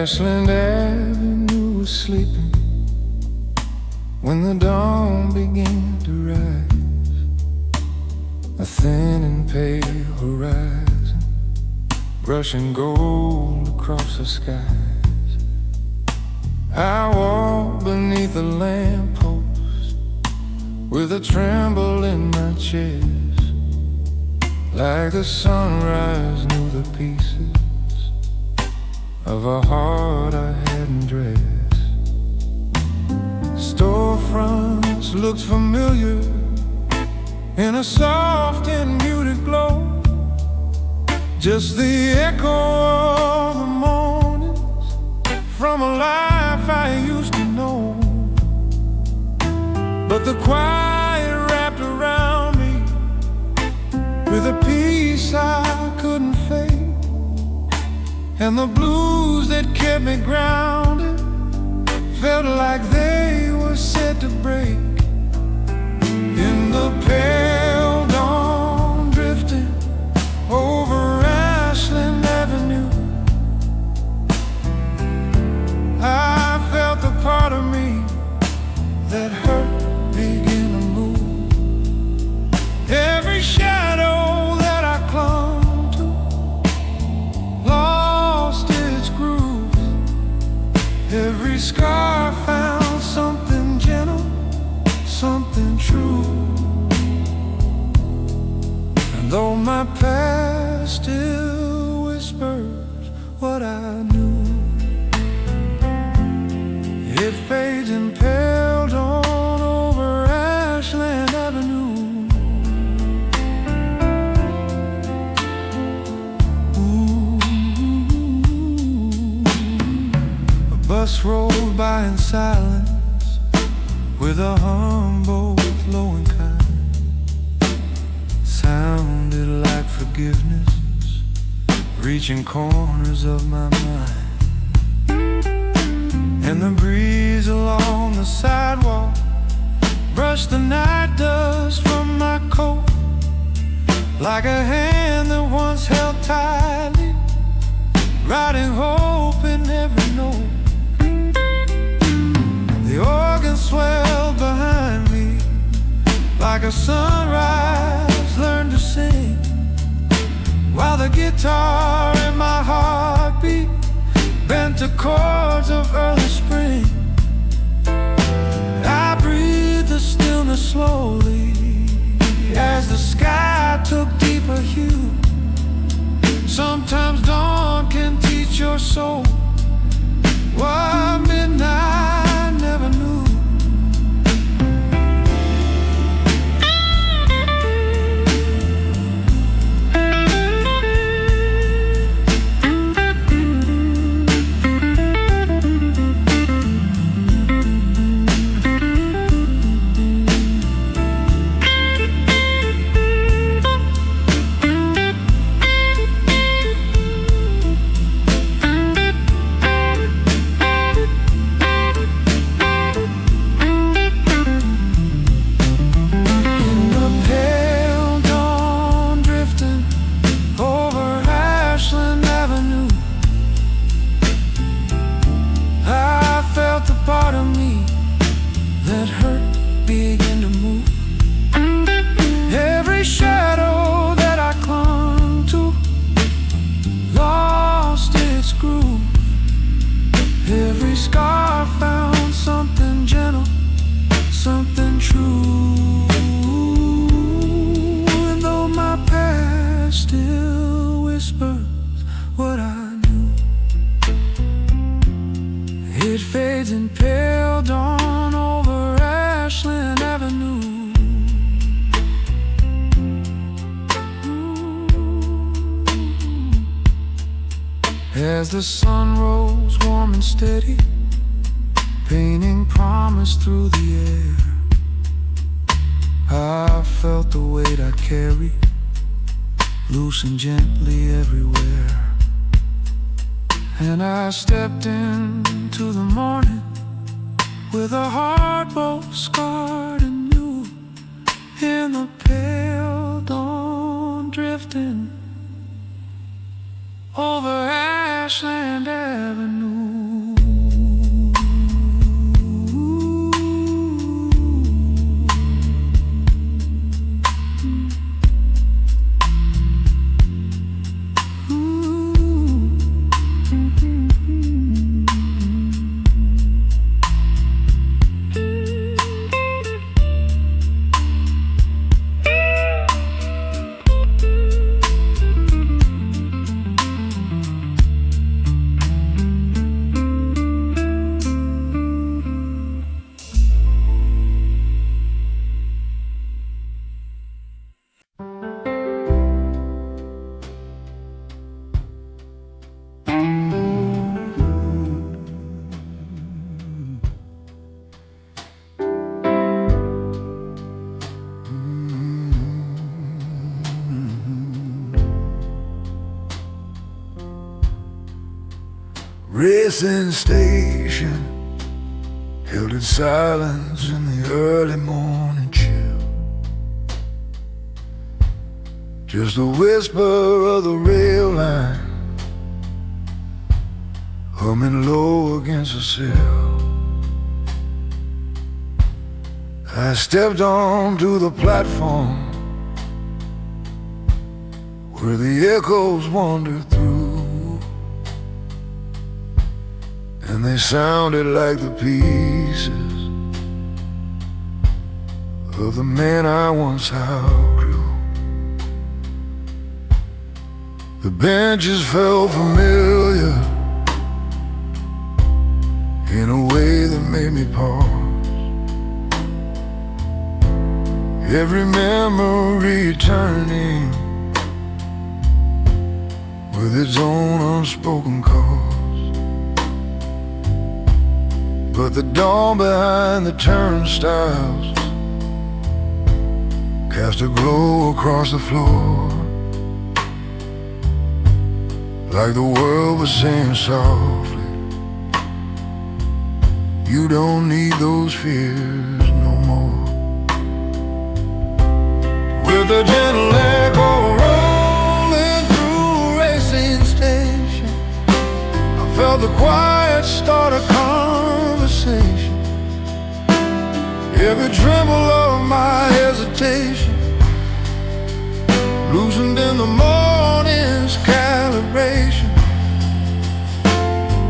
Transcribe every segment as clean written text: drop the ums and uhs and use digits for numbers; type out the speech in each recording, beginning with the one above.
Ashland Avenue was sleeping when the dawn began to rise, a thin and pale horizon brushing gold across the skies. I walked beneath a lamppost with a tremble in my chest, like the sunrise knew the pieces of a heart I hadn't dressed. Storefronts looked familiar in a soft and muted glow, just the echo of the mornings from a life I used to know. But the quiet wrapped around me with a peace I couldn't fake, and the blues that kept me grounded felt like they were set to break. In the pale dawn drifting over Ashland Avenue, I felt the part of me that hurt begin to move. Every shadow that I clung to lost its groove. Every scar found something gentle, something true. And though my past still whispers what I knew, it fades in pale dawn over Ashland Avenue. Bus rolled by in silence with a Humboldt low and kind, sounded like forgiveness reaching corners of my mind. And the breeze along the sidewalk brushed the night dust from my coat, like a hand that once held tightly, writing hope in every note. The organ swelled behind me like a sunrise learned to sing, while the guitar in my heartbeat bent the chords of early spring. I breathed the stillness slowly as the sky took deeper hue. Sometimes dawn can teach your soul what midnight never knew. As the sun rose warm and steady, painting promise through the air, I felt the weight I carried loosen gently everywhere. And I stepped into the morning with a heart both scarred and new, in the pale dawn drifting over Ashland Avenue. Racine station held in silence in the early morning chill. Just the whisper of the rail line humming low against the sill. I stepped onto the platform where the echoes wandered through, and they sounded like the pieces of the man I once outgrew. The benches felt familiar in a way that made me pause. Every memory turning with its own unspoken cause. But the dawn behind the turnstiles cast a glow across the floor, like the world was saying softly, you don't need those fears no more. With a gentle echo rolling through Racine station, I felt the quiet start a conversation. Every tremble of my hesitation loosened in the morning's calibration.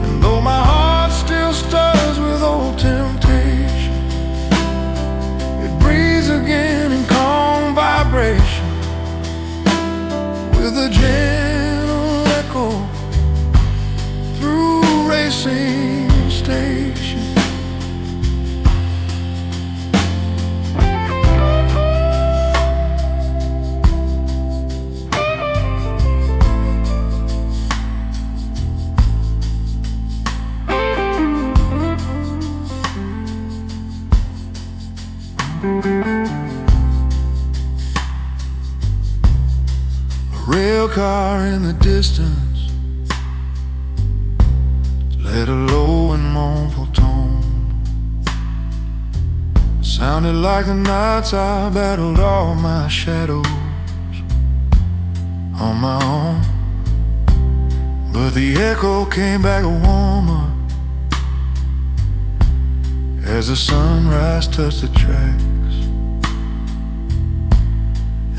And though my heart still stirs with old temptation, it breathes again in calm vibration, with a gentle echo through Racine station. Rail car in the distance led a low and mournful tone. Sounded like the nights I battled all my shadows on my own. But the echo came back warmer as the sunrise touched the tracks,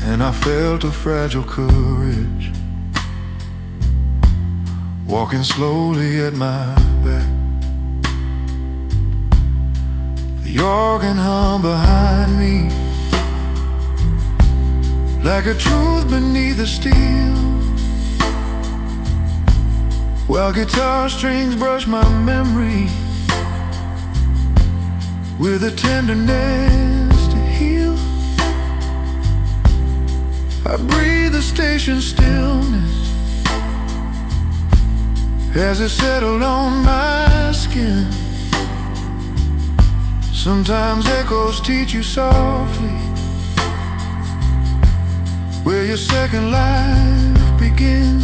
and I felt a fragile courage walking slowly at my back. The organ hum behind me like a truth beneath the steel, while guitar strings brush my memory with a tenderness to heal. I breathe the station stillness as it settled on my skin. Sometimes echoes teach you softly where your second life begins.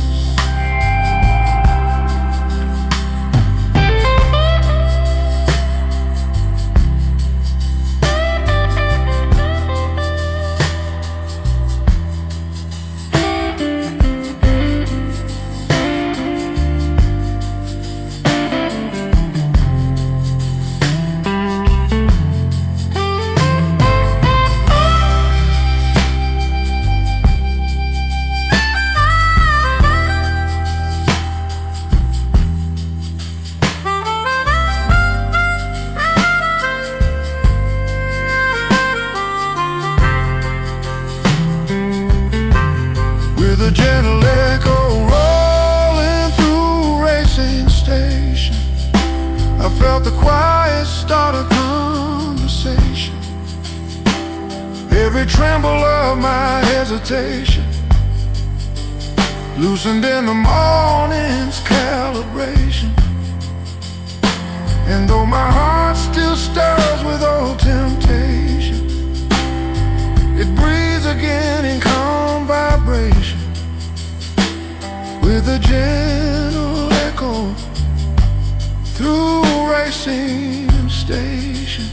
Loosened in the morning's calibration, and though my heart still stirs with old temptation, it breathes again in calm vibration, with a gentle echo through Racine station.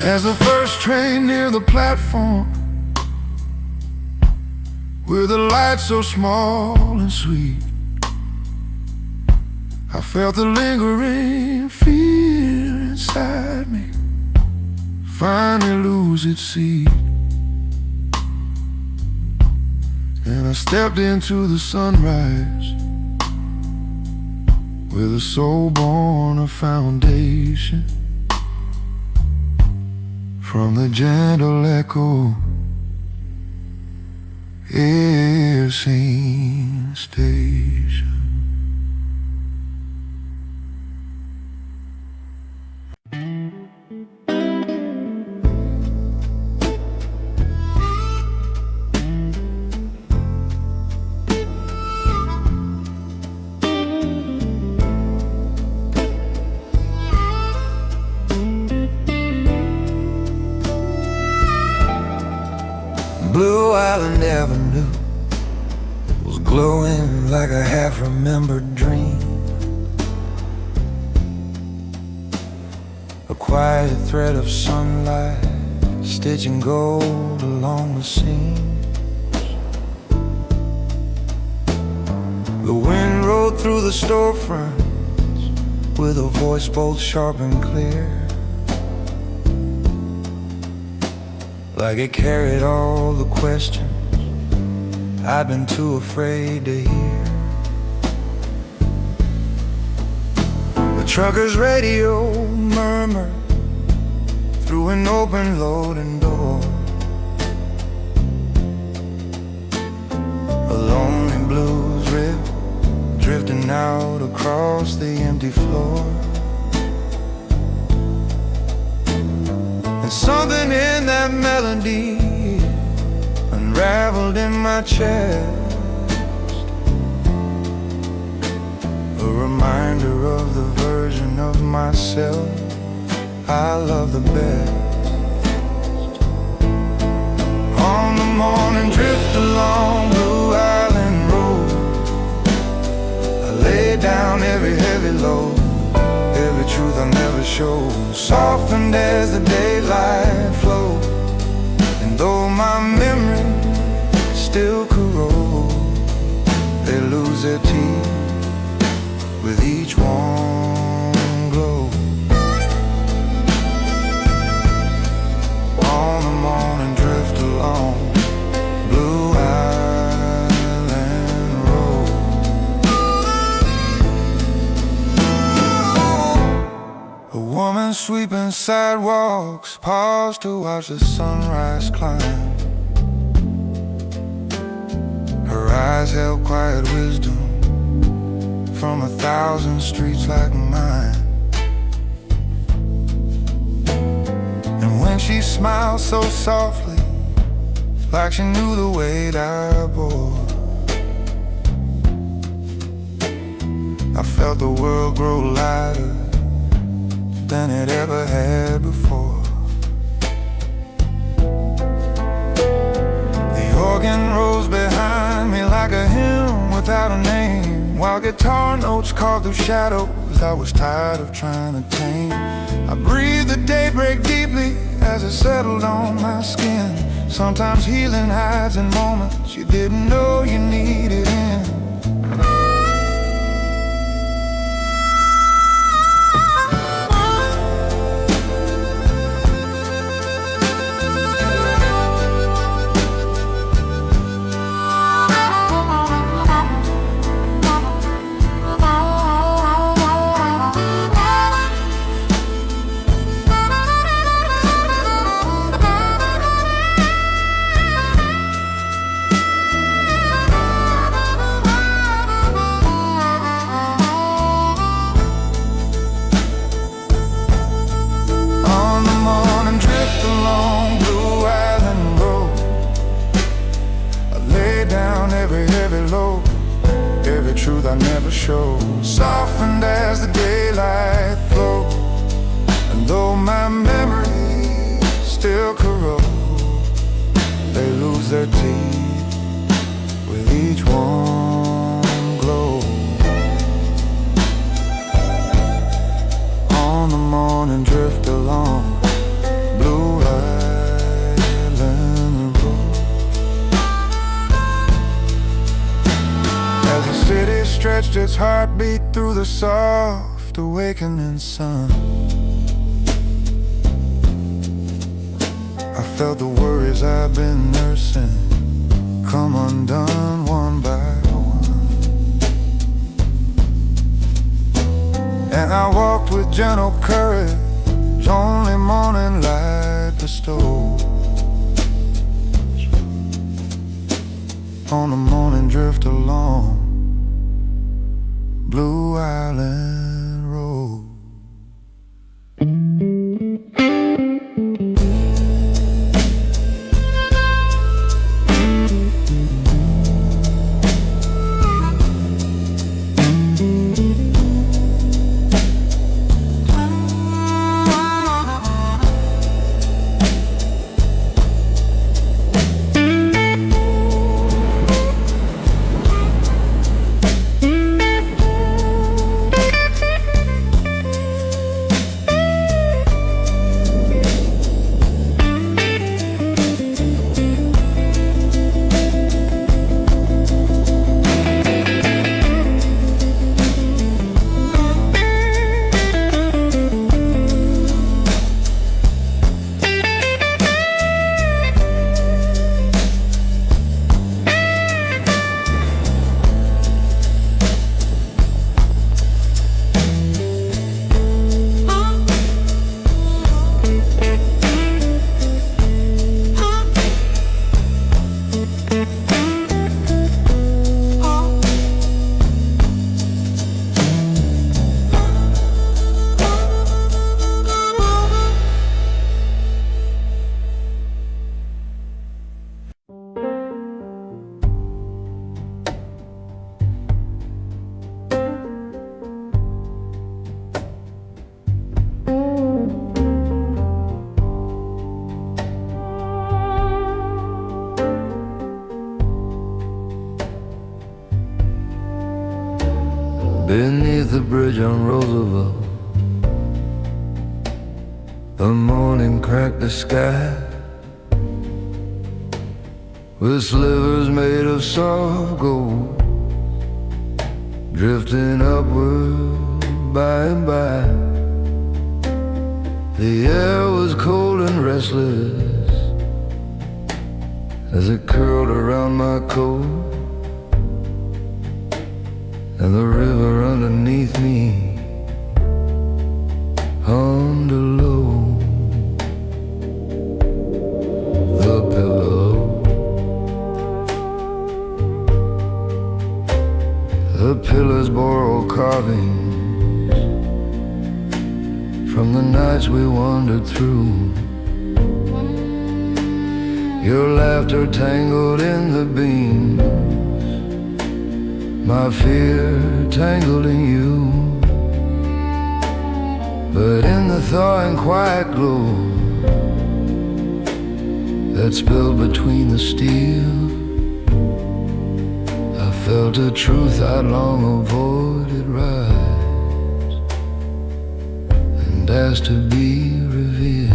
As the first train near the platform, with a light so small and sweet, I felt the lingering fear inside me finally lose its seed. And I stepped into the sunrise with a soul born of foundation from the gentle echo Racine station. Blue Island Avenue was glowing like a half-remembered dream. A quiet thread of sunlight stitching gold along the seams. The wind rode through the storefronts with a voice both sharp and clear, like it carried all the questions I'd been too afraid to hear. The trucker's radio murmured through an open loading door. A lonely blues riff drifting out across the empty floor. And something in that melody unraveled in my chest, a reminder of the version of myself I love the best. On the morning drift along Blue Island Road, I lay down every heavy load, every truth I never showed, softened as the daylight flowed. And though my memory still corrode, they lose their teeth with each warm glow. On the morning drift along Blue Island Road. A woman sweeping sidewalks paused to watch the sunrise climb. Her eyes held quiet wisdom from 1,000 streets like mine. And when she smiled so softly, like she knew the weight I bore, I felt the world grow lighter than it ever had before. The organ rose behind me like a hymn without a name, while guitar notes carved through shadows I was tired of trying to tame. I breathed the daybreak deeply as it settled on my skin. Sometimes healing hides in moments you didn't know you needed in. Truth I never showed, softened as the daylight flowed. And though my memory still corrode, they lose their teeth with each warm glow. As the city stretched its heartbeat through the soft awakening sun, I felt the worries I've been nursing come undone one by one. And I walked with gentle courage, only morning light bestows on the morning drift along Blue Island Road. Beneath the bridge on Roosevelt, the morning cracked the sky with slivers made of soft gold, drifting upward by and by. The air was cold and restless as it curled around my coat, and the river underneath me hummed low. The pillow, the pillars borrow carvings from the nights we wandered through. Your laughter tangled in the beams, my fear tangled in you. But in the thawing quiet glow that spilled between the steel, I felt a truth I'd long avoided rise and asked to be revealed.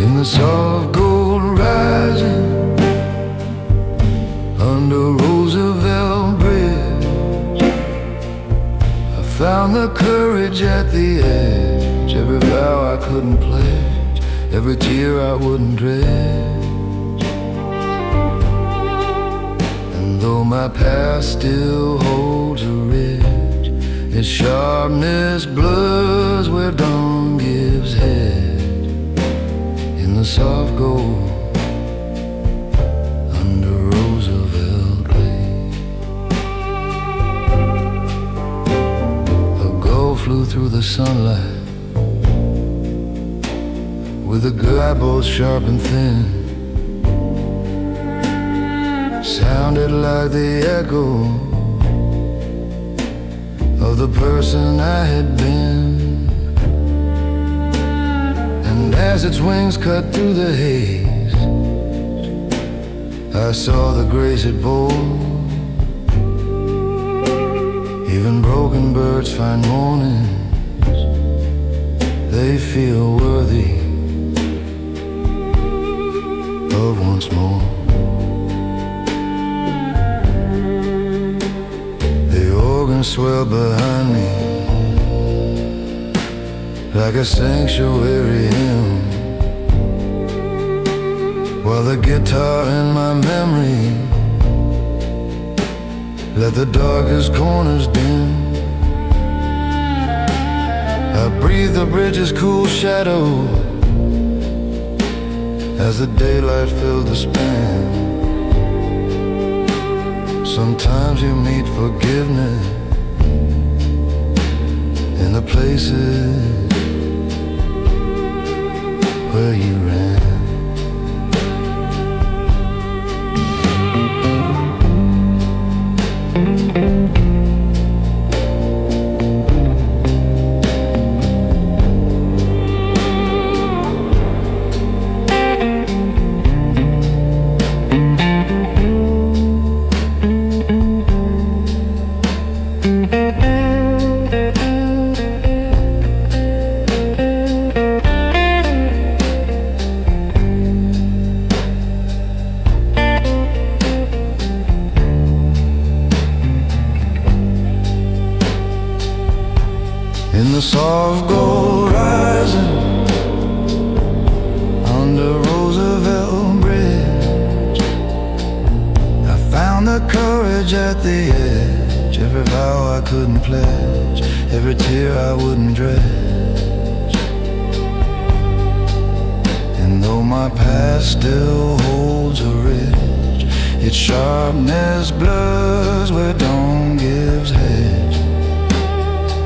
In the soft gold rising under Roosevelt Bridge, I found the courage at the edge. Every vow I couldn't pledge, every tear I wouldn't dredge. And though my past still holds a ridge, its sharpness blurs where dawn gives head. In the soft gold flew through the sunlight with a guidebolt sharp and thin, sounded like the echo of the person I had been. And as its wings cut through the haze, I saw the grace it bore. Even broken birds find mornings they feel worthy of once more. ocean swell behind me like a sanctuary hymn, while the guitar in my memory let the darkest corners dim. I breathe the bridge's cool shadow as the daylight filled the span. Sometimes you meet forgiveness in the places where you ran. In the soft gold rising under Roosevelt Bridge, I found the courage at the edge, every vow I couldn't pledge, every tear I wouldn't dredge. And though my past still holds a ridge, its sharpness blurs where dawn gives hedge.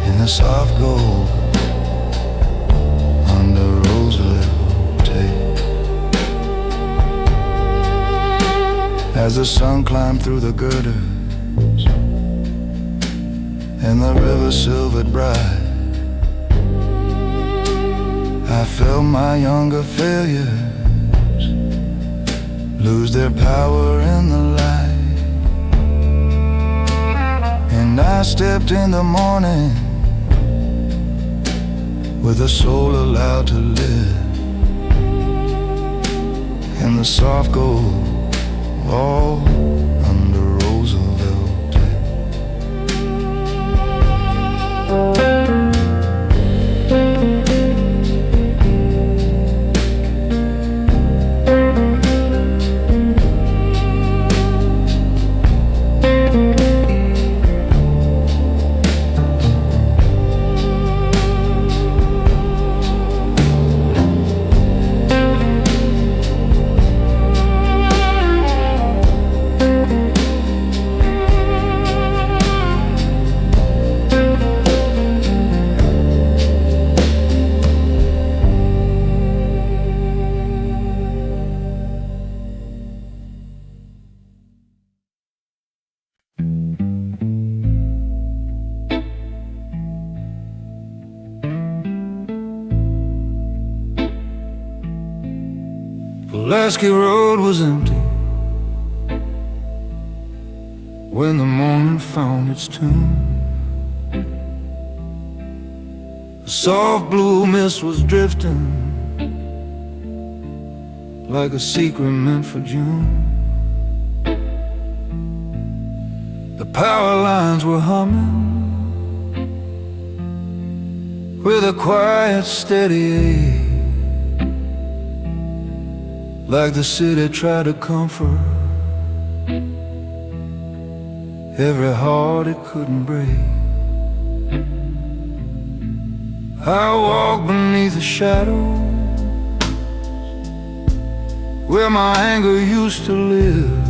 In the soft gold under Roosevelt tape, as the sun climbed through the girders and the river silvered bright, I felt my younger failures lose their power in the light. And I stepped in the morning with a soul allowed to live, in the soft gold all under Roosevelt tape. Pulaski Road was empty when the morning found its tune. The soft blue mist was drifting like a secret meant for June. The power lines were humming with a quiet, steady aid, like the city tried to comfort every heart it couldn't break. I walked beneath the shadows where my anger used to live,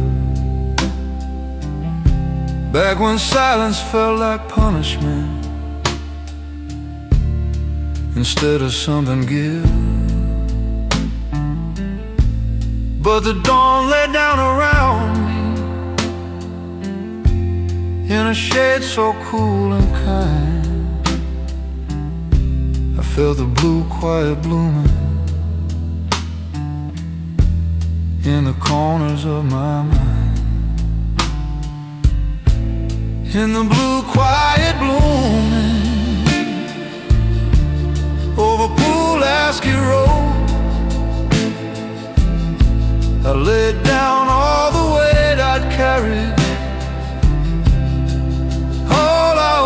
back when silence felt like punishment instead of something give. But the dawn lay down around me in a shade so cool and kind. I felt the blue quiet blooming in the corners of my mind. In the blue quiet blooming over Pulaski Road, I laid down all the weight I'd carried, all I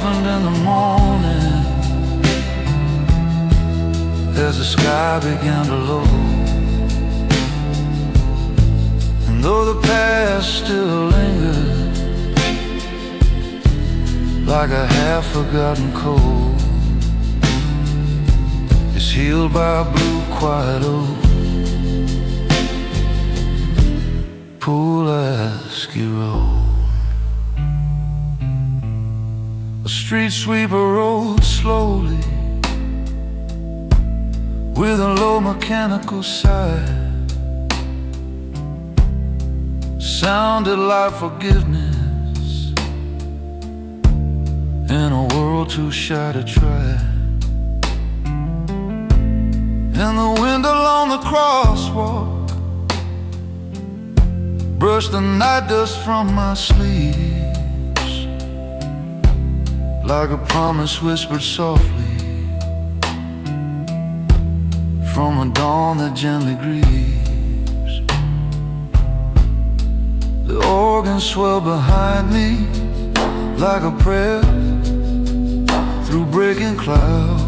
softened in the morning as the sky began to low. And though the past still lingers like a half-forgotten cold, it's healed by a blue quiet oak, Pulaski Road. A street sweeper rode slowly with a low mechanical sigh, sounded like forgiveness in a world too shy to try. And the wind along the crosswalk brushed the night dust from my sleeves like a promise whispered softly from a dawn that gently grieves. The organ swelled behind me like a prayer through breaking clouds,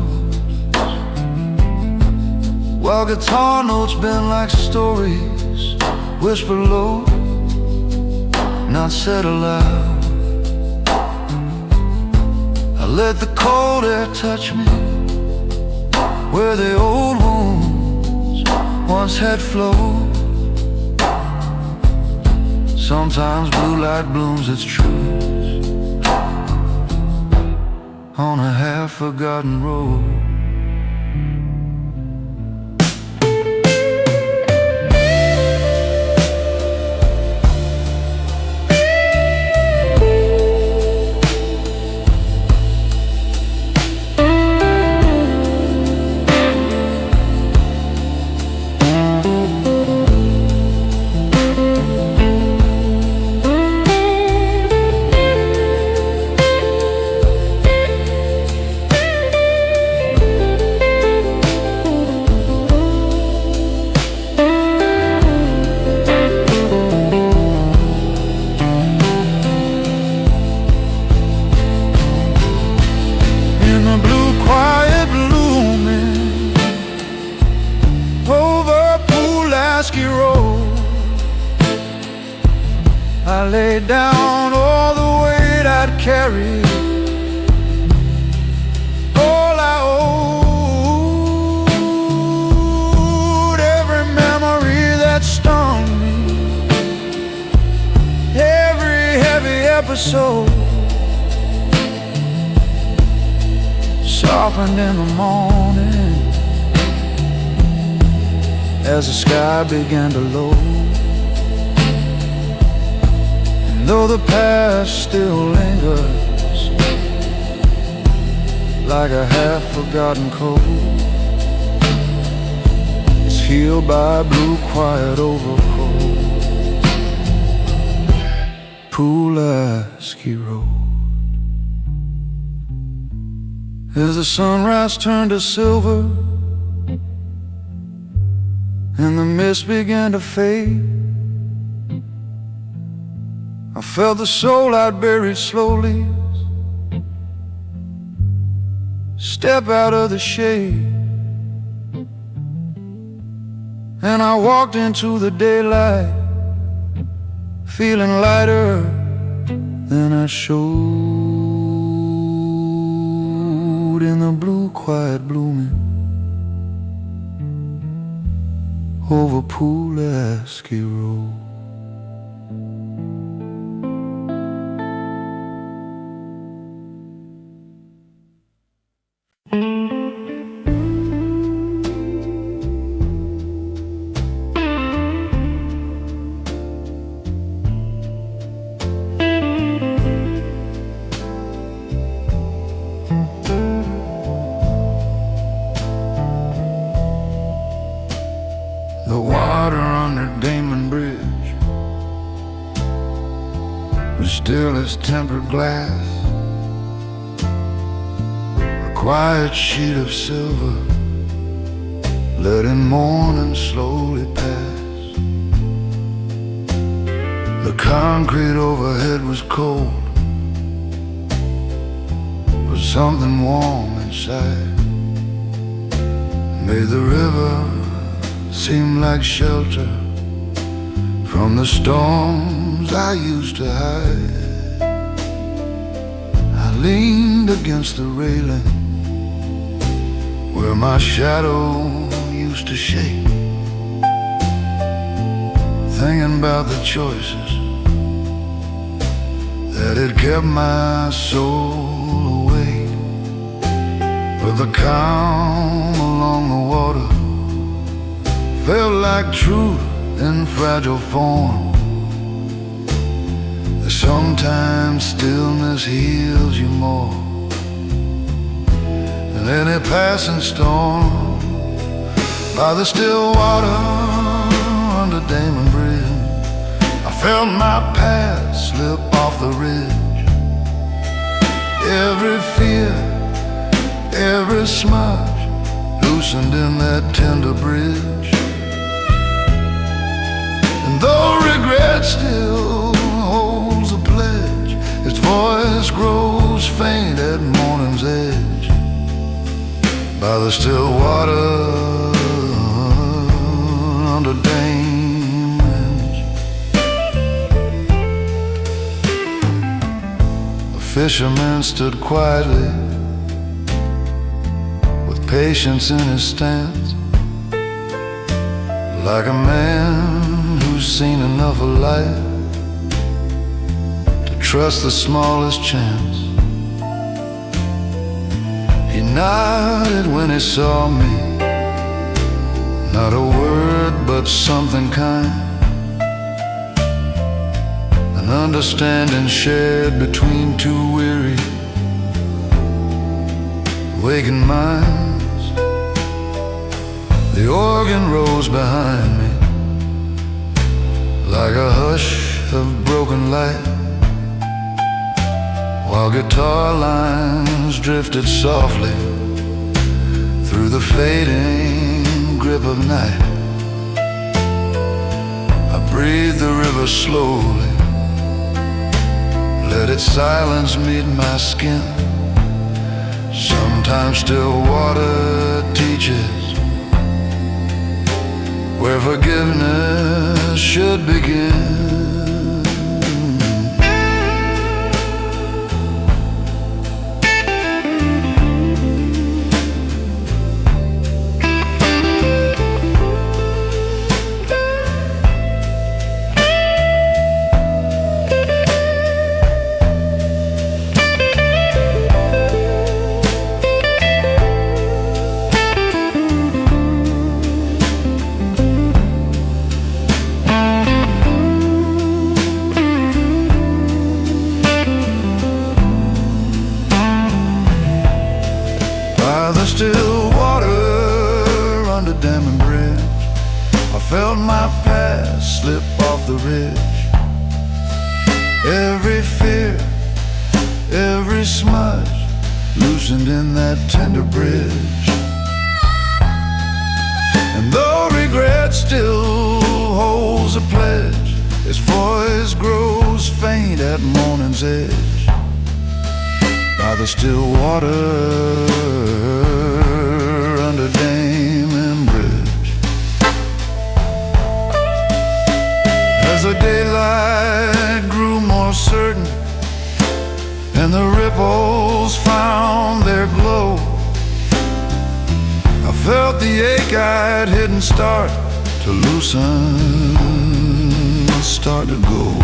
while guitar notes bend like stories whispered low, not said aloud. I let the cold air touch me where the old wounds once had flowed. Sometimes blue light blooms its truth on a half-forgotten road. I laid down all the weight I'd carried, all I owed, every memory that stung me, every heavy episode softened in the morning as the sky began to low. Though the past still lingers like a half-forgotten cold, it's healed by a blue quiet overcoat, Pulaski Road. As the sunrise turned to silver and the mist began to fade, I felt the soul I'd buried slowly step out of the shade, and I walked into the daylight feeling lighter than I showed in the blue quiet blooming over Pulaski Road. The water under Damen Bridge was still as tempered glass, a quiet sheet of silver letting morning slowly pass. The concrete overhead was cold, something warm inside. Made the river seem like shelter from the storms I used to hide. I leaned against the railing where my shadow used to shake, thinking about the choices that had kept my soul awake. But the calm along the water felt like truth in fragile form. Sometimes stillness heals you more than any passing storm. By the still water under Damen Bridge, I felt my path slip off the ridge. Every fear, every smudge loosened in that tender bridge. And though regret still holds a pledge, its voice grows faint at morning's edge. By the still water under Damen, a fisherman stood quietly with patience in his stance, like a man who's seen enough of life to trust the smallest chance. He nodded when he saw me, not a word but something kind, an understanding shared between two weary, waking minds. The organ rose behind me like a hush of broken light, while guitar lines drifted softly through the fading grip of night. I breathed the river slowly, let its silence meet my skin. Sometimes still water teaches where forgiveness should begin. Still water under Damen Bridge, I felt my past slip off the ridge. Every fear, every smudge loosened in that tender bridge. And though regret still holds a pledge, its voice grows faint at morning's edge. By the still water under Damen Bridge, as the daylight grew more certain and the ripples found their glow, I felt the ache I'd hidden start to loosen, start to go.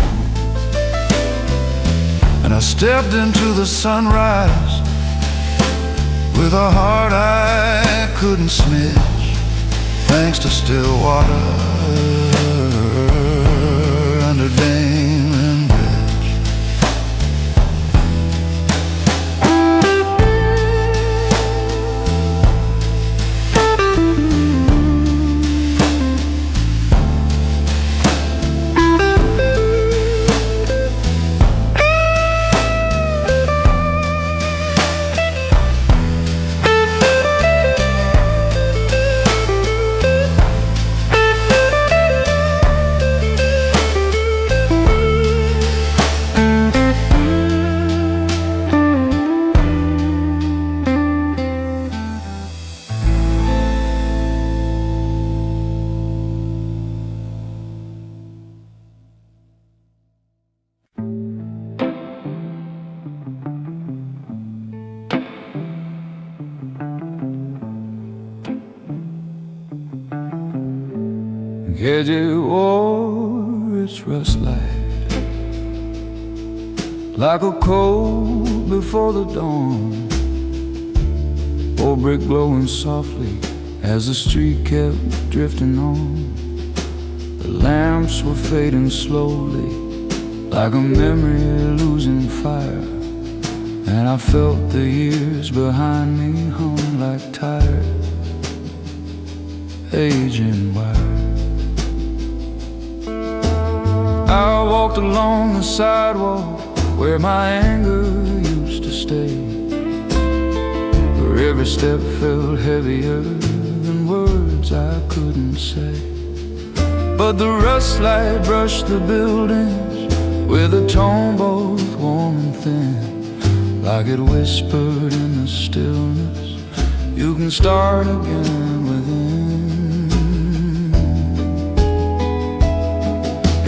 And I stepped into the sunrise with a heart I couldn't smidge, thanks to still water under Damen Bridge. Kedzie wore its rust light like a cold before the dawn. Old brick glowing softly as the street kept drifting on. The lamps were fading slowly like a memory losing fire, and I felt the years behind me hung like tired aging wire. I walked along the sidewalk where my anger used to stay, where every step felt heavier than words I couldn't say. But the rust light brushed the buildings with a tone both warm and thin, like it whispered in the stillness, you can start again within.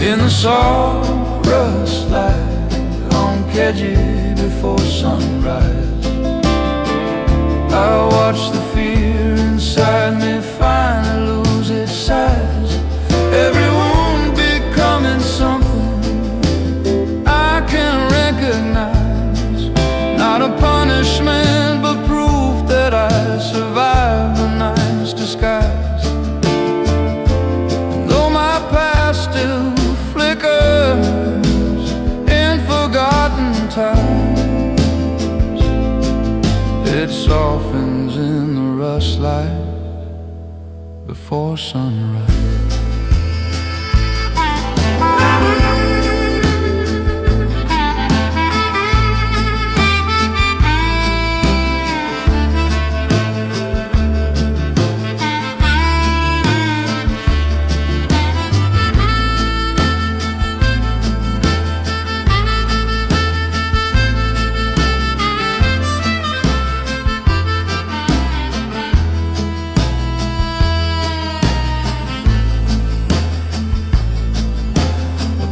In the soft rust light on Kedzie before sunrise, I watched the fear inside me finally lose its size. Every wound becoming something I can recognize, not a punishment but proof that I survived the night's disguise. And though my past still flickers in forgotten times, it softens in the rust light before sunrise.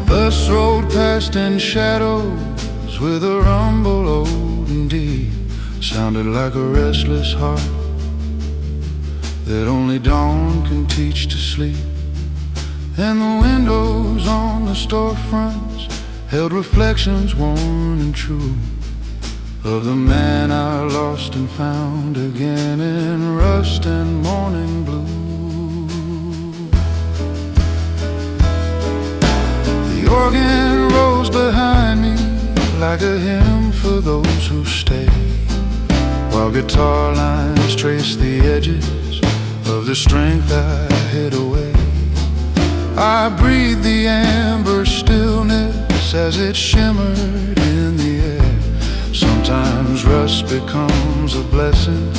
Bus rode past in shadows with a rumble old and deep, sounded like a restless heart that only dawn can teach to sleep. And the windows on the storefronts held reflections worn and true of the man I lost and found again in rust and morning blue. The organ rose behind me like a hymn for those who stay, while guitar lines traced the edges of the strength I hid away. I breathed the amber stillness as it shimmered in the air. Sometimes rust becomes a blessing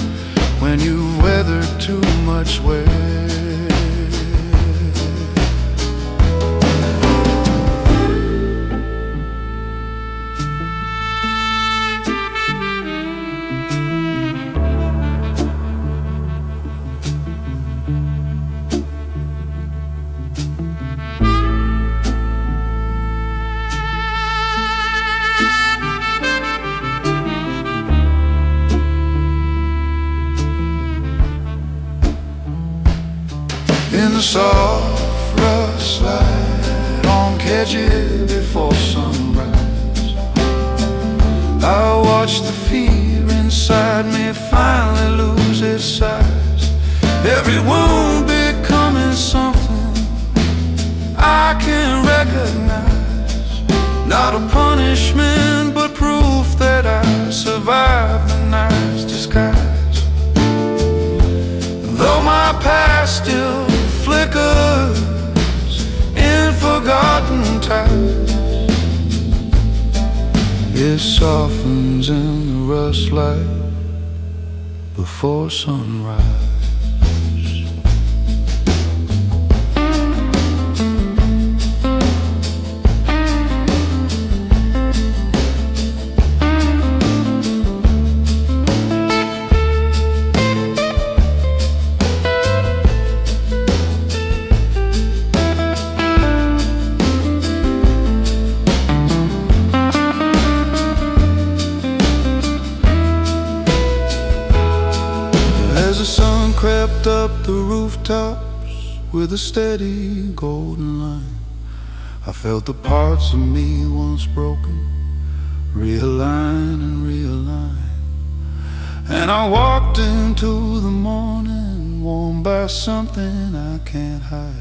when you've weathered too much wear. In the soft rust light on Kedzie before sunrise, I watched the fear inside me finally lose its size. Every wound becoming something I can recognize, not a punishment but proof that I survived the night's disguise. Though my past still flickers in forgotten times, it softens in the rust light before sunrise. As the sun crept up the rooftops with a steady golden line. I felt the parts of me once broken realign and realign. And I walked into the morning warmed by something I can't hide.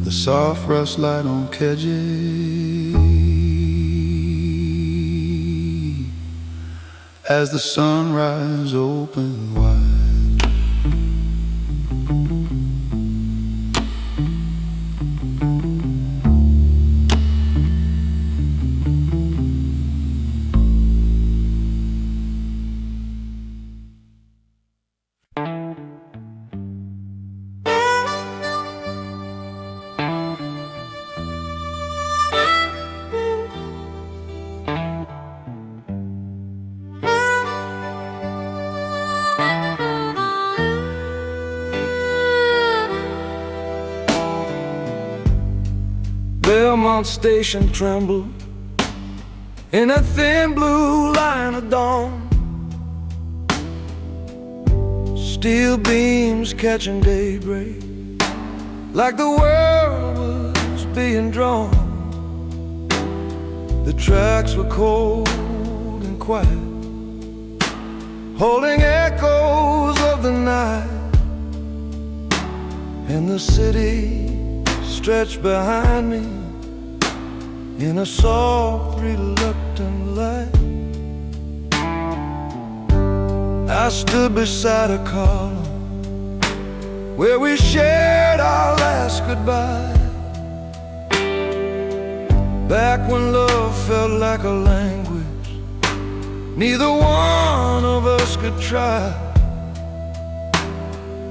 The soft rust light on Kedzie as the sunrise opened wide. Belmont station trembled in a thin blue line of dawn. Steel beams catching daybreak like the world was being drawn. The tracks were cold and quiet, holding echoes of the night. And the city stretched behind me in a soft, reluctant light. I stood beside a column where we shared our last goodbye, back when love felt like a language neither one of us could try.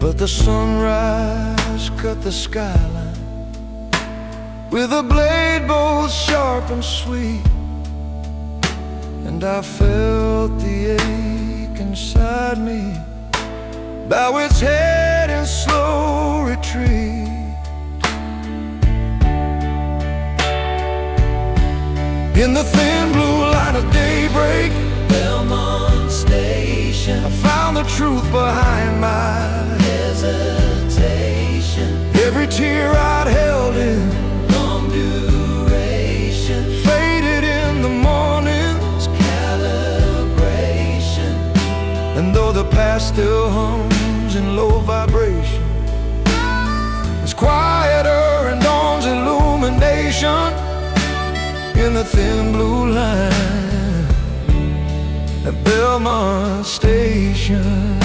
But the sunrise cut the skyline with a blade both sharp and sweet, and I felt the ache inside me bow its head in slow retreat. In the thin blue light of daybreak, Belmont station, I found the truth behind my hesitation. Every tear I'd held in Long duration, faded in the morning's calibration. and though the past still hums in low vibration, it's quieter in dawn's illumination. In the thin blue line at Belmont station.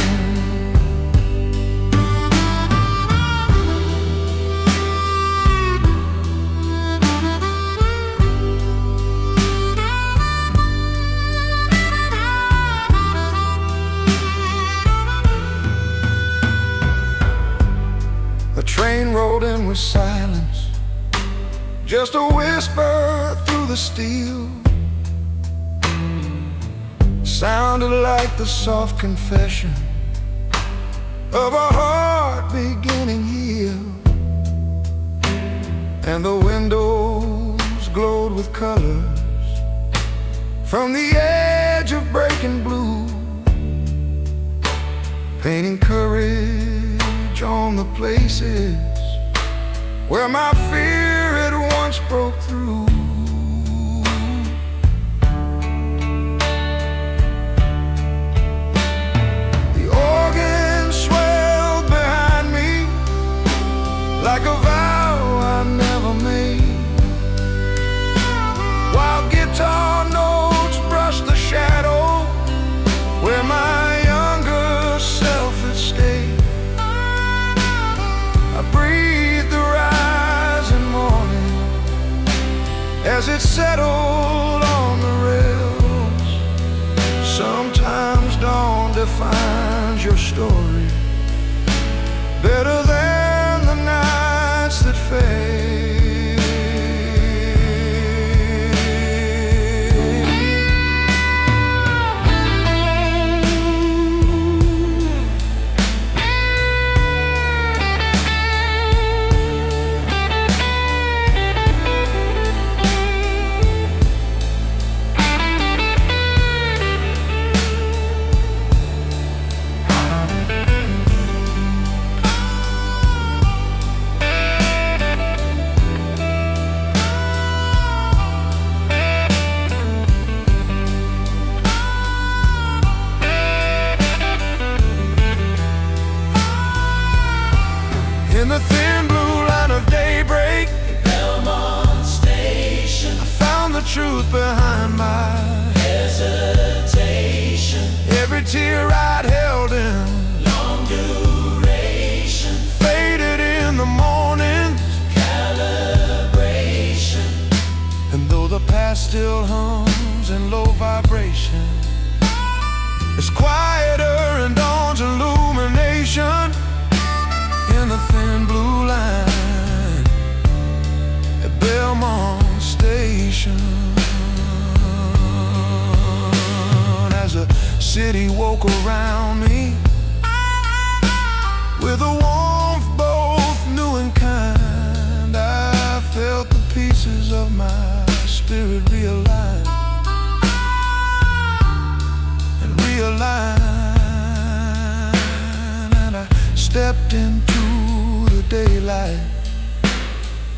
The train rolled in with silence, just a whisper through the steel. Sounded like the soft confession of a heart beginning healed. And the windows glowed with colors from the edge of breaking blue, painting courage on the places where my fear had once broke through. The organ swelled behind me like a vow I never made, while guitar notes brushed the shadow where my younger self had stayed. I breathed the rising morning as it settled on the rails. Sometimes dawn defines your story better than the nights that fade. truth behind my hesitation. Every tear I'd held in Long duration. faded in the morning's calibration. And though the past still hums in low vibration, it's quieter in dawn's illumination. In a thin blue line at Belmont Station, as the city woke around me with a warmth both new and kind, I felt the pieces of my spirit realign and realign, and I stepped into the daylight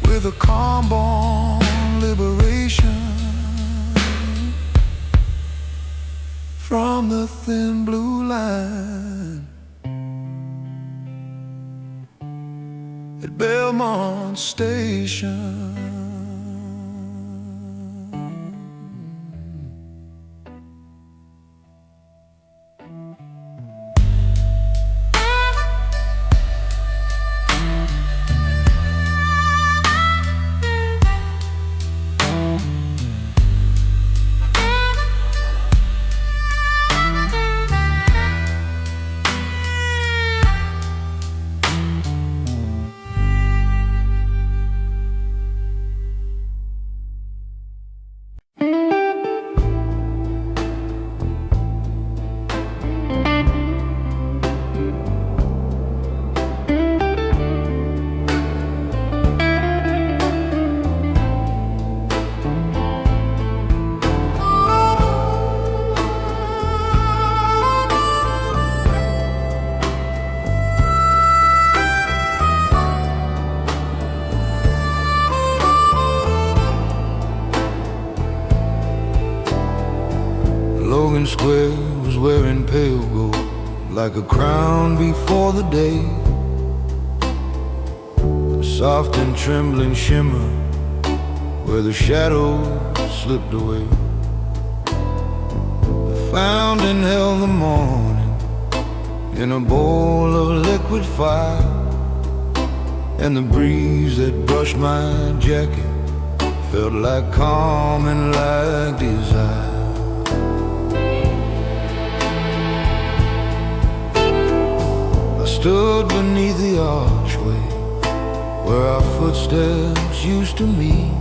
with a calm born liberation from the thin blue line at Belmont Station. Logan Square was wearing pale gold like a crown before the day. A soft and trembling shimmer where the shadows slipped away. The fountain held the morning in a bowl of liquid fire, and the breeze that brushed my jacket felt like calm and like desire. Stood beneath the archway where our footsteps used to meet,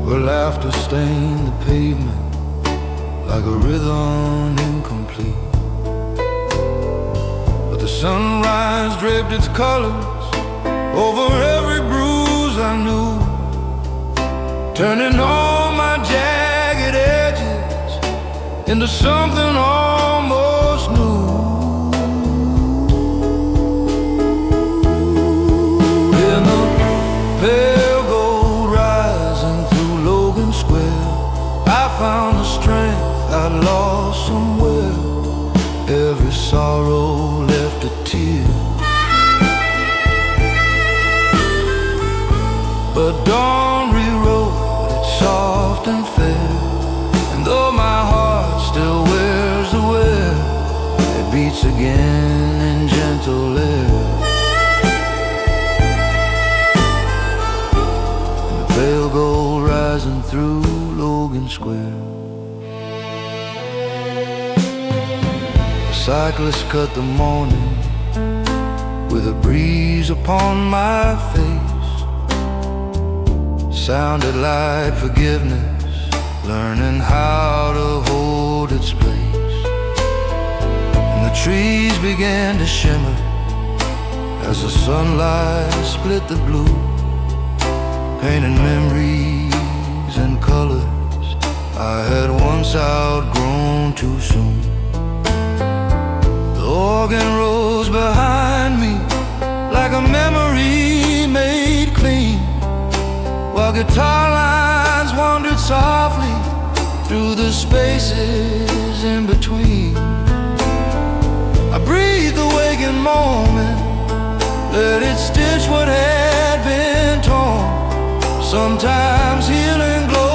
where laughter stained the pavement like a rhythm incomplete. But the sunrise draped its colors over every bruise I knew, turning all my jagged edges into something almost new. Pale gold rising through Logan Square, I found the strength I'd lost somewhere. Every sorrow left a tear, but dawn rewrote it soft and fair. And though my heart still wears the wear, it beats again in gentle air. Pale gold rising through Logan Square. A cyclist cut the morning with a breeze upon my face. Sounded like forgiveness, learning how to hold its place. And the trees began to shimmer as the sunlight split the blue, painting memories and colors I had once outgrown too soon. The organ rose behind me like a memory made clean, while guitar lines wandered softly through the spaces in between. I breathed the waking moment, let it stitch what had been torn. Sometimes healing glows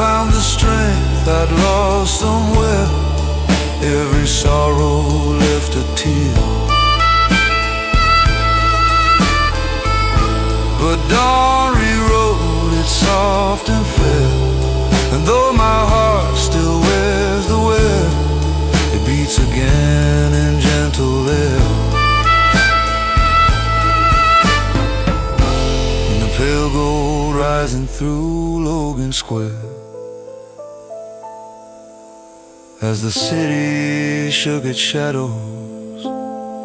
found the strength I'd lost somewhere. Every sorrow left a tear. But dawn rewrote it soft and fair. And though my heart still wears the wear, it beats again in gentle air. And the pale gold rising through Logan Square, as the city shook its shadows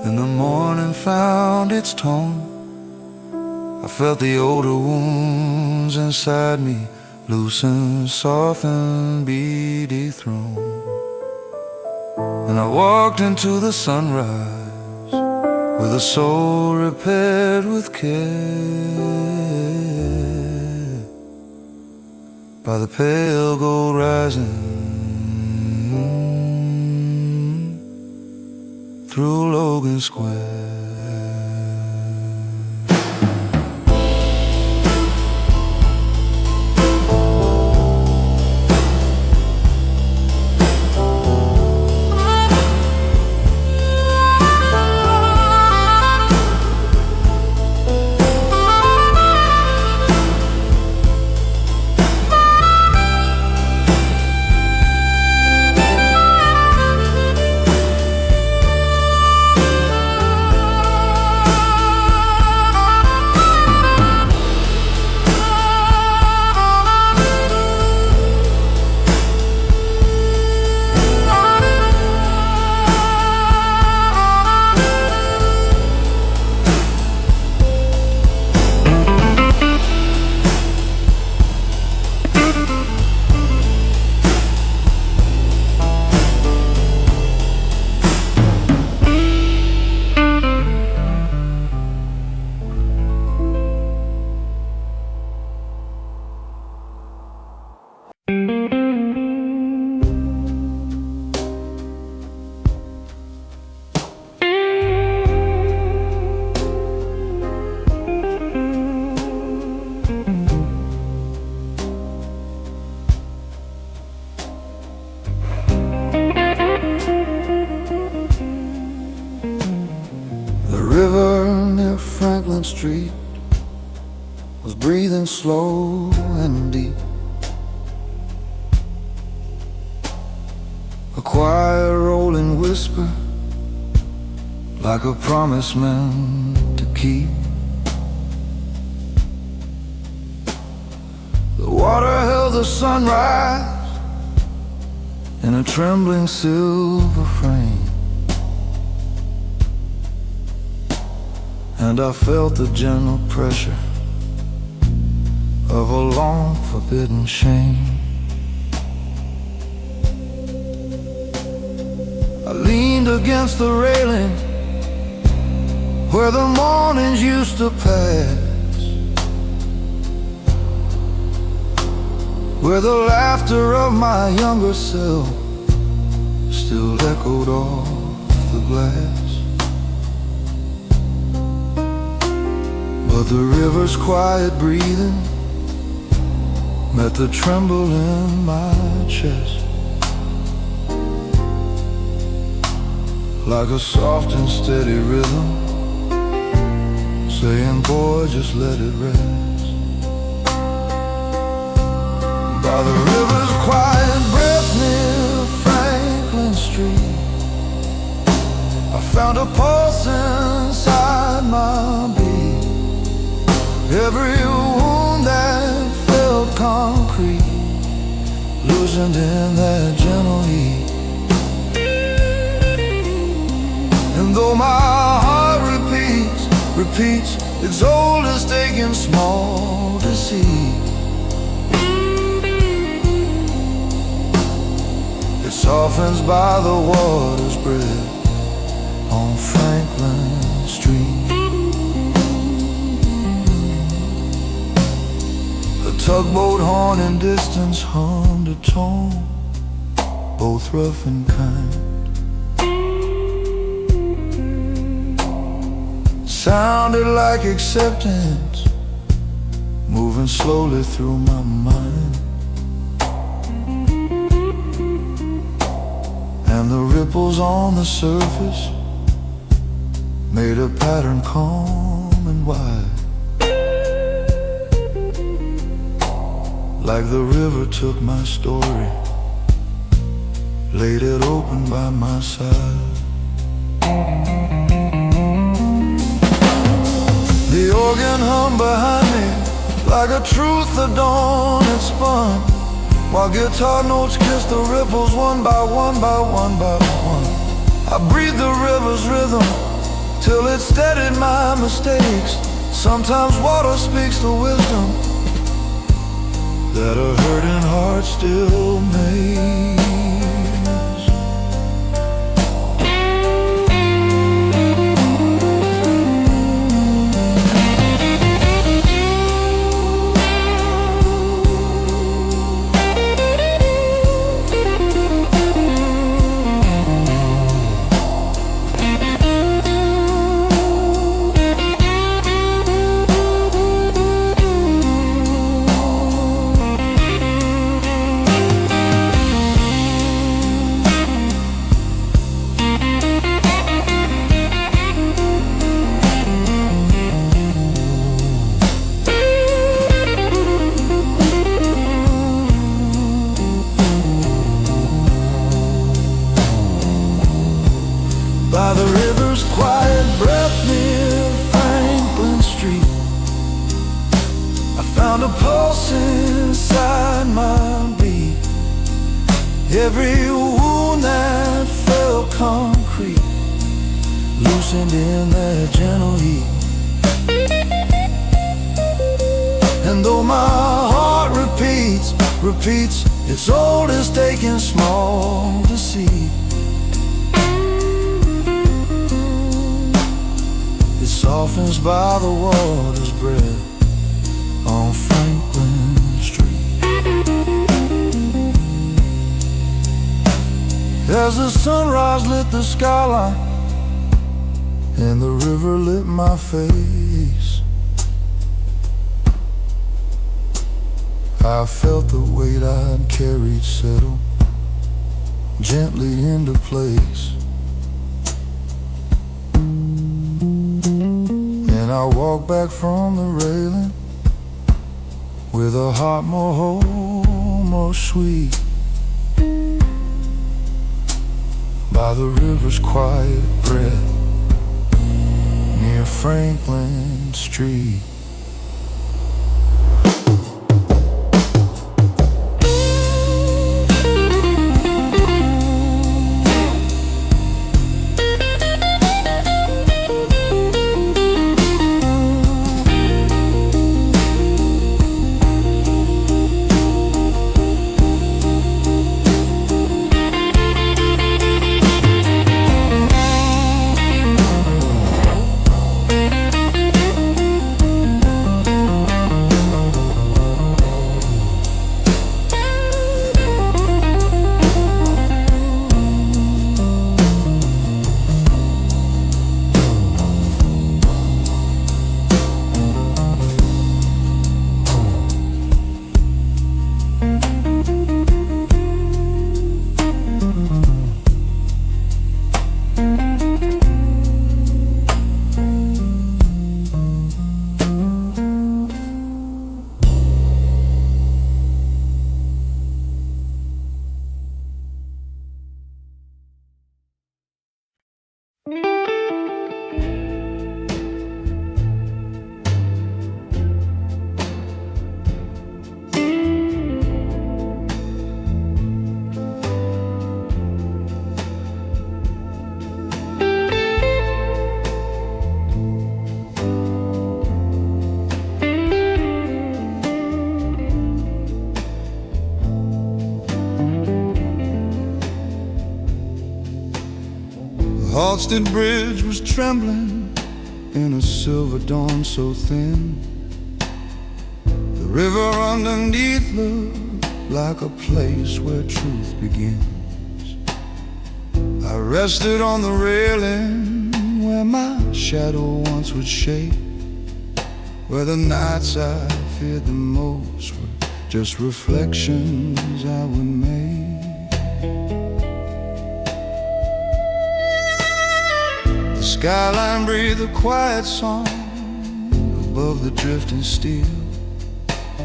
and the morning found its tone, I felt the older wounds inside me loosen, soften, be dethroned. And I walked into the sunrise with a soul repaired with care, by the pale gold rising through Logan Square. Street was breathing slow and deep. A quiet rolling whisper, like a promise meant to keep. The water held the sunrise in a trembling silver frame, and I felt the gentle pressure of a long forbidden shame. I leaned against the railing where the mornings used to pass, where the laughter of my younger self still echoed off the glass. But the river's quiet breathing met the tremble in my chest, like a soft and steady rhythm, saying, boy, just let it rest. By the river's quiet breath near Franklin Street, I found a pulse inside my beat. Every wound that felt concrete loosened in that gentle heat. And though my heart repeats its oldest aching small deceit, it softens by the water's breath on Franklin Street. Tugboat horn in distance hummed a tone, both rough and kind. Sounded like acceptance, moving slowly through my mind. and the ripples on the surface made a pattern calm and wide, like the river took my story, laid it open by my side. The organ hummed behind me like a truth the dawn had spun, while guitar notes kissed the ripples one by one by one by one. I breathed the river's rhythm till it steadied my mistakes. Sometimes water speaks the wisdom that a hurting heart still makes. By the river's quiet breath near Franklin Street, I found a pulse inside my beat. Every wound that felt concrete loosened in that gentle heat. And though my heart repeats its oldest ache and small deceit, softens by the water's breath on Franklin Street. As the sunrise lit the skyline and the river lit my face, I felt the weight I'd carried settle gently into place. And I walked back from the railing with a heart more whole, more sweet, by the river's quiet breath near Franklin Street. Halsted Bridge was trembling in a silver dawn so thin. The river underneath looked like a place where truth begins. I rested on the railing where my shadow once would shake, where the nights I feared the most were just reflections I would make. skyline breathed a quiet song above the drifting steel,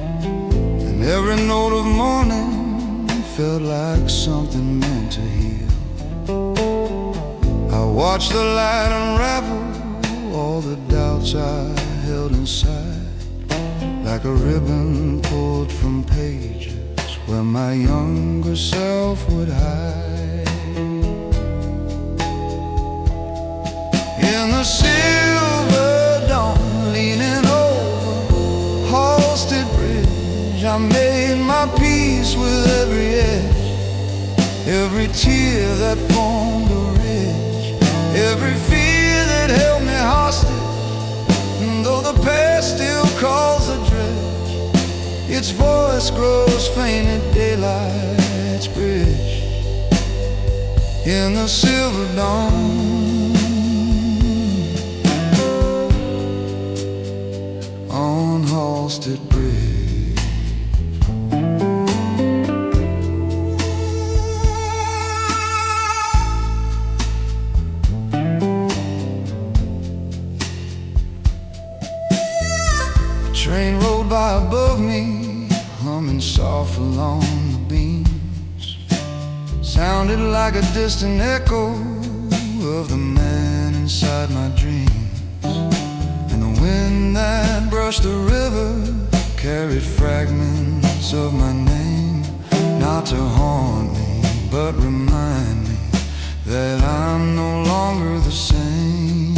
and every note of morning felt like something meant to heal. I watched the light unravel all the doubts I held inside, like a ribbon pulled from pages where my younger self would hide. In the silver dawn, leaning over Halsted Bridge, I made my peace with every edge, every tear that formed a ridge, every fear that held me hostage. And though the past still calls a dredge, its voice grows faint at daylight's bridge. In the silver dawn, on Halsted Bridge. Train rolled by above me, humming soft along the beams, sounded like a distant echo of the man inside my dreams. And the wind that brushed the river carried fragments of my name, not to haunt me, but remind me that I'm no longer the same.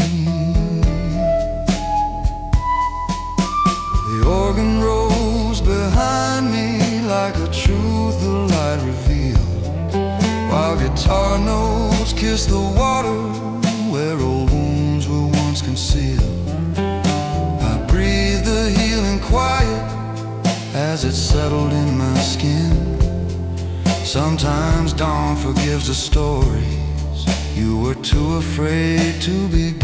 The organ rose behind me like a truth the light revealed, while guitar notes kissed the water where old wounds were once concealed. I breathed the healing quiet as it settled in my skin. Sometimes dawn forgives the stories you were too afraid to begin.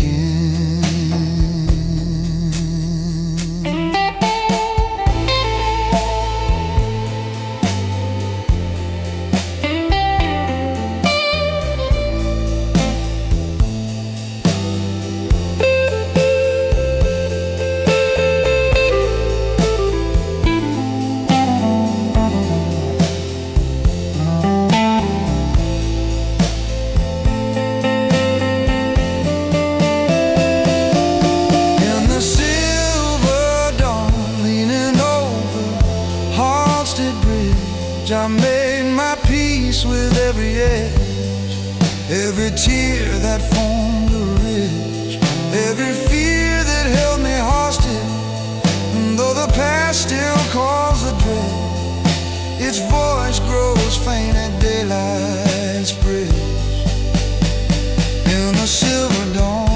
I made my peace with every edge, every tear that formed a ridge, every fear that held me hostage. And though the past still calls a dread, its voice grows faint at daylight's bridge. In the silver dawn,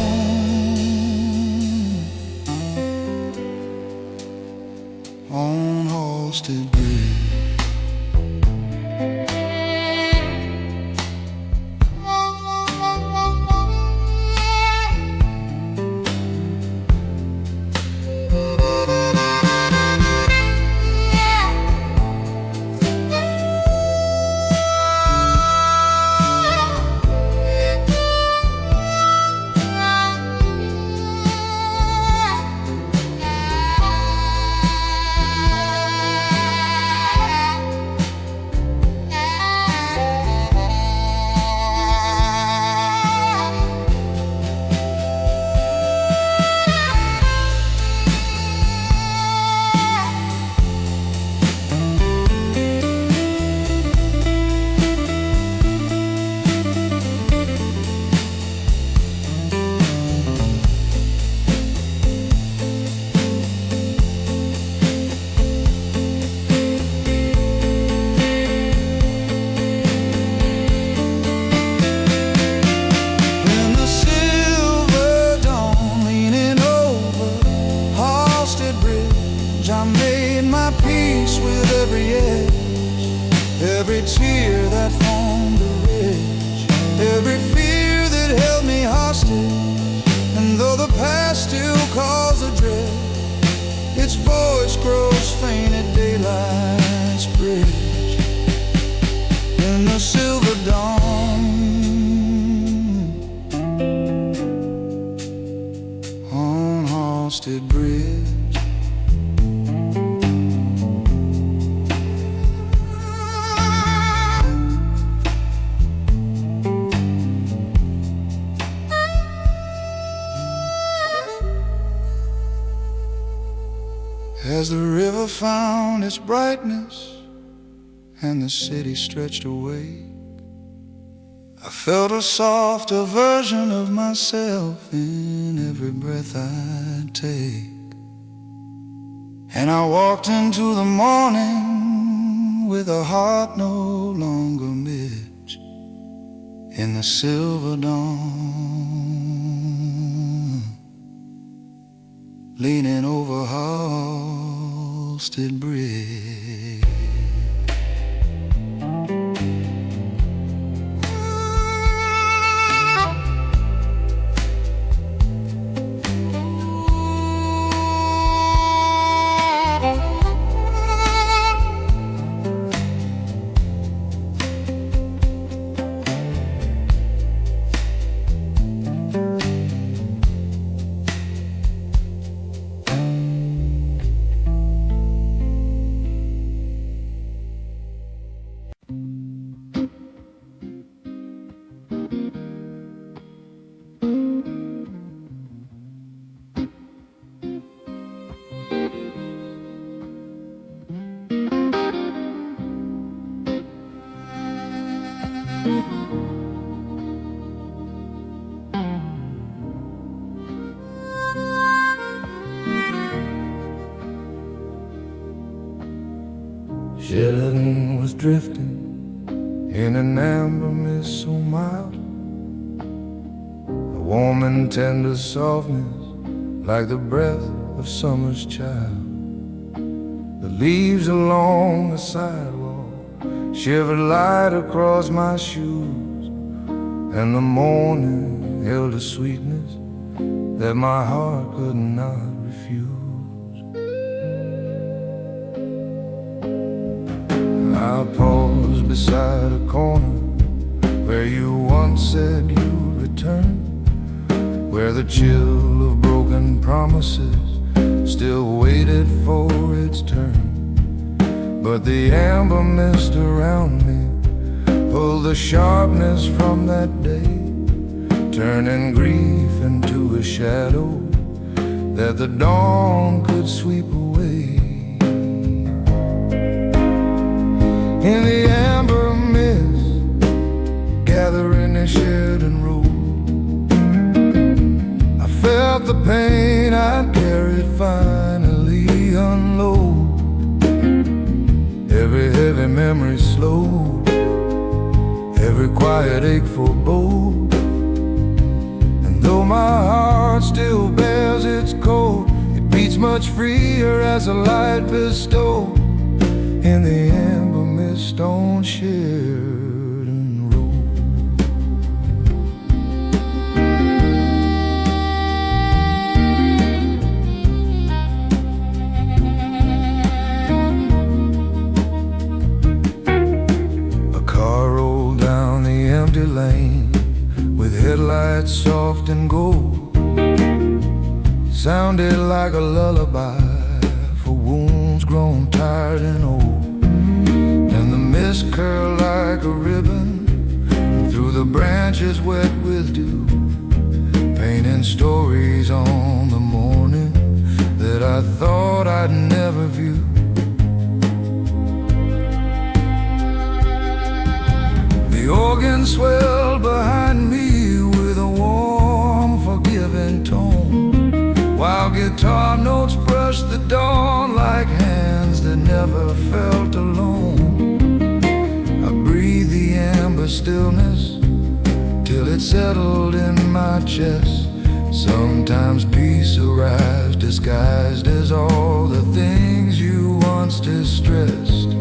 on Halsted Bridge. Every tear that formed a ridge, every fear that held me hostage. And though the past still calls a dread, its voice grows faint at daylight's bridge. In the silver dawn, As the river found its brightness and the city stretched away, I felt a softer version of myself in every breath I take. And I walked into the morning with a heart no longer midge in the silver dawn, leaning over Halsted Bridge. Sheridan was drifting in an amber mist so mild, a warm and tender softness like the breath of summer's child. The leaves along the sidewalk shivered light across my shoes, and the morning held a sweetness that my heart could not refuse. I paused beside a corner where you once said you'd return, where the chill of broken promises still waited for its turn. But the amber mist around me pulled the sharpness from that day, turning grief into a shadow that the dawn could sweep away. In the amber mist, gathering in Sheridan Road, I felt the pain I'd carried finally unload. Every heavy memory slowed, every quiet ache forebode. And though my heart still bears its cold, it beats much freer as a light bestowed in the amber mist on Sheridan Road. A car rolled down the empty lane with headlights soft and gold, sounded like a lullaby for wounds grown tired and old. And the mist curled like a ribbon through the branches wet with dew, painting stories on the morning that I thought I'd never view. The organ swelled behind me with a warm, forgiving tone, while guitar notes brushed the dawn like hands that never felt alone. I breathed the amber stillness till it settled in my chest. Sometimes peace arrives disguised as all the things you once distressed.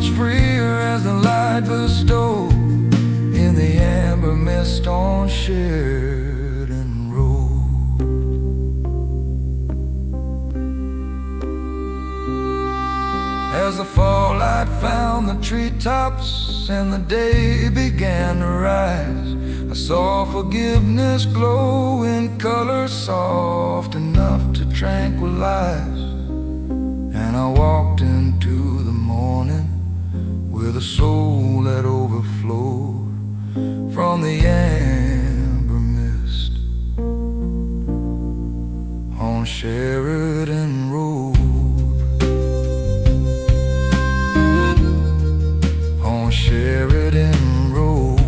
much freer as the light bestowed in the amber mist on Sheridan Road. As the fall light found the treetops and the day began to rise, I saw forgiveness glow in color soft enough to tranquilize. And I walked into the morning with a soul that overflowed from the amber mist on Sheridan Road. On Sheridan Road.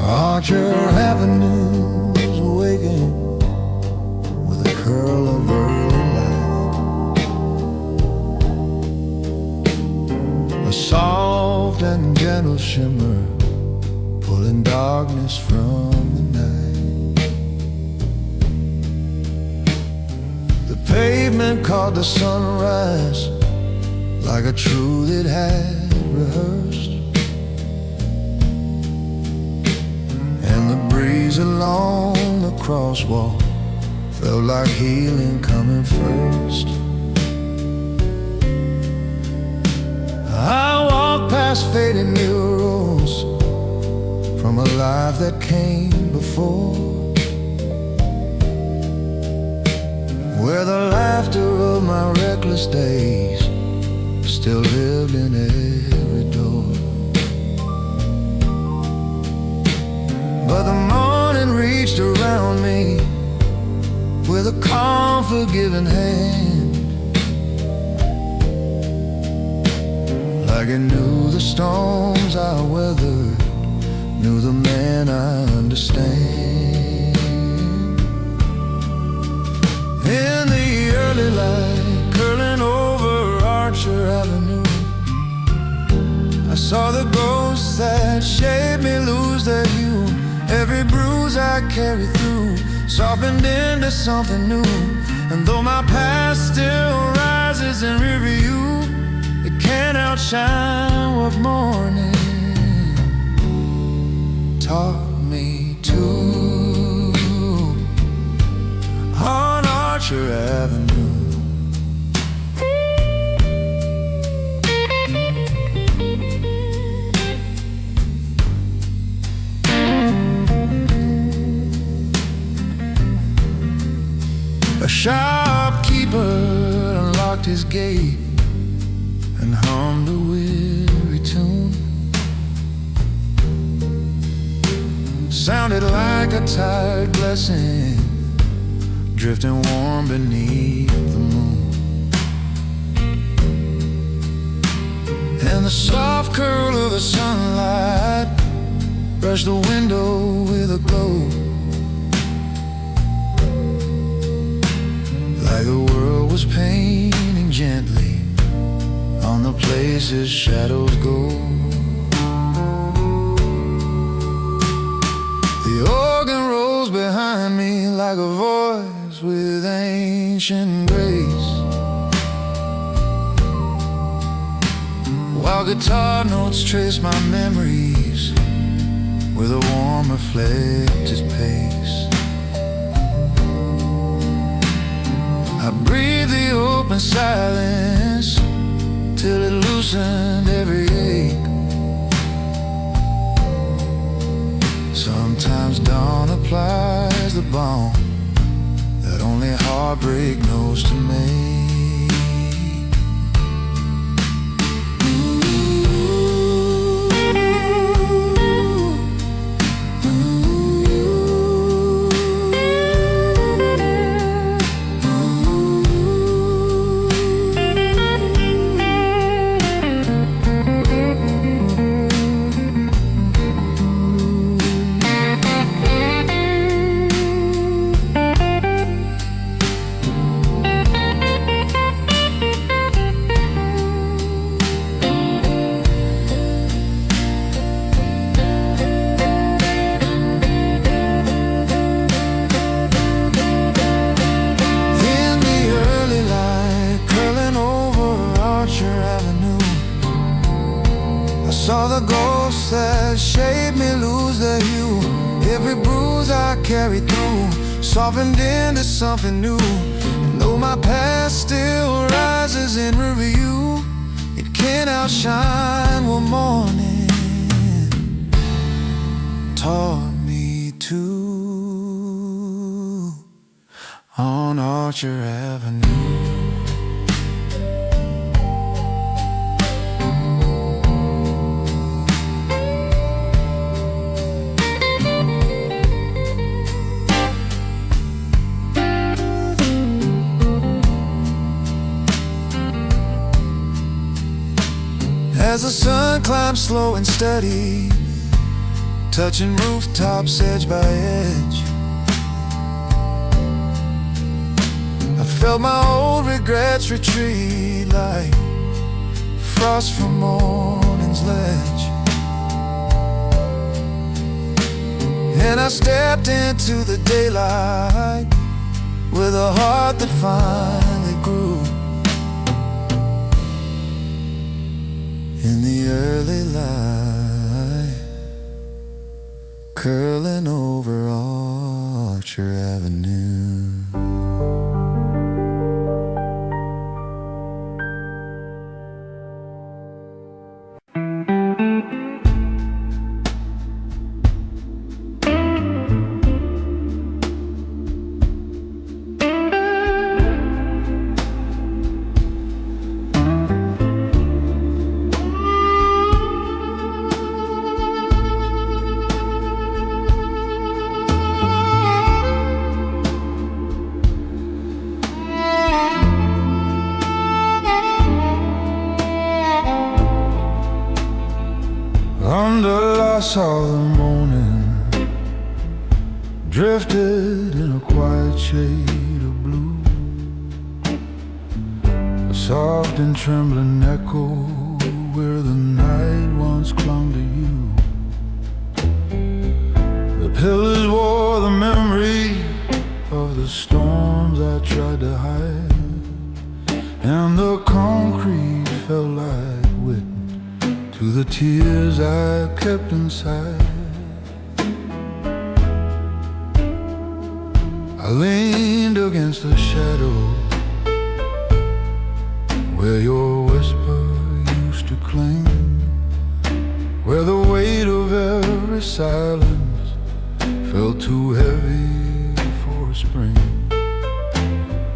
Archer Avenue's awaking with a curl of early light, a soft and gentle shimmer pulling darkness from the night. The pavement caught the sunrise like a truth it had rehearsed. Breeze along the crosswalk felt like healing coming first. I walked past faded murals from a life that came before, where the laughter of my reckless days still lived in every door. But the morning reached around me with a calm, forgiving hand, like it knew the storms I weathered, knew the man I understand. In the early light, curling over Archer Avenue, I saw the ghosts that shaped me lose their hue. Every bruise I carry through softened into something new. And though my past still rises in review, it can't outshine what morning taught me to. On Archer Avenue, a shopkeeper unlocked his gate and hummed a weary tune. Sounded like a tired blessing drifting warm beneath the moon. And the soft curl of the sunlight brushed the window with a glow, like the world was painting gently on the places shadows go. like a voice with ancient grace, while guitar notes trace my memories with a warm reflected pace. I breathe the open silence till it loosened every ache. Sometimes dawn applies the balm that only heartbreak knows to make. Saw the ghosts that shaped me lose their hue. Every bruise I carried through softened into something new. And though my past still rises in review, it can't outshine what morning taught me to. On Archer Avenue, as the sun climbs slow and steady, touching rooftops edge by edge, I felt my old regrets retreat like frost from morning's ledge. And I stepped into the daylight with a heart that finally grew. In the early light, curling over Archer Avenue. Under LaSalle the morning drifted in a quiet shade of blue, a soft and trembling echo where the night once clung to you. The pillars wore the memory of the storms I tried to hide, and the concrete felt like wit to the tears I kept inside. I leaned against the shadow where your whisper used to cling, where the weight of every silence felt too heavy for a spring.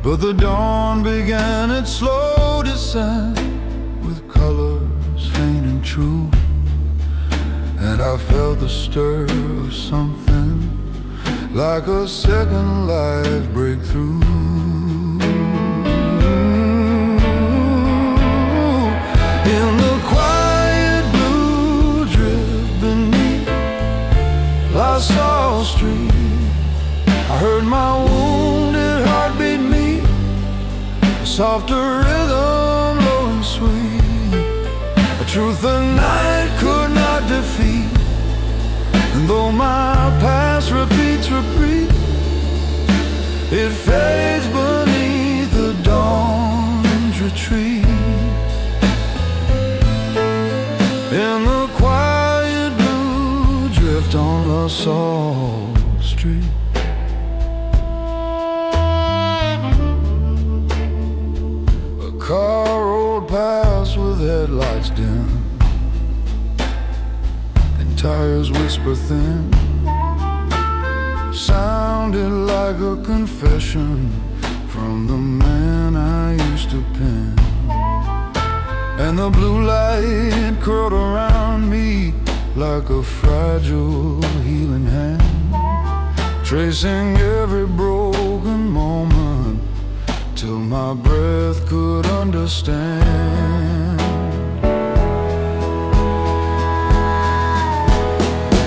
But the dawn began its slow descent with colors faint and true, and I felt the stir of something like a second life breakthrough. In the quiet blue drift beneath LaSalle Street, I heard my wounded heart beat me, a softer rhythm, low and sweet, a truth the night could not defeat. And though my past repeats, It fades beneath the dawn's retreat. In the quiet blue drift on LaSalle Street. A car rolled past with headlights dim and tires whisper thin. Sounded like a confession from the man I used to pin. And the blue light curled around me like a fragile healing hand, tracing every broken moment till my breath could understand.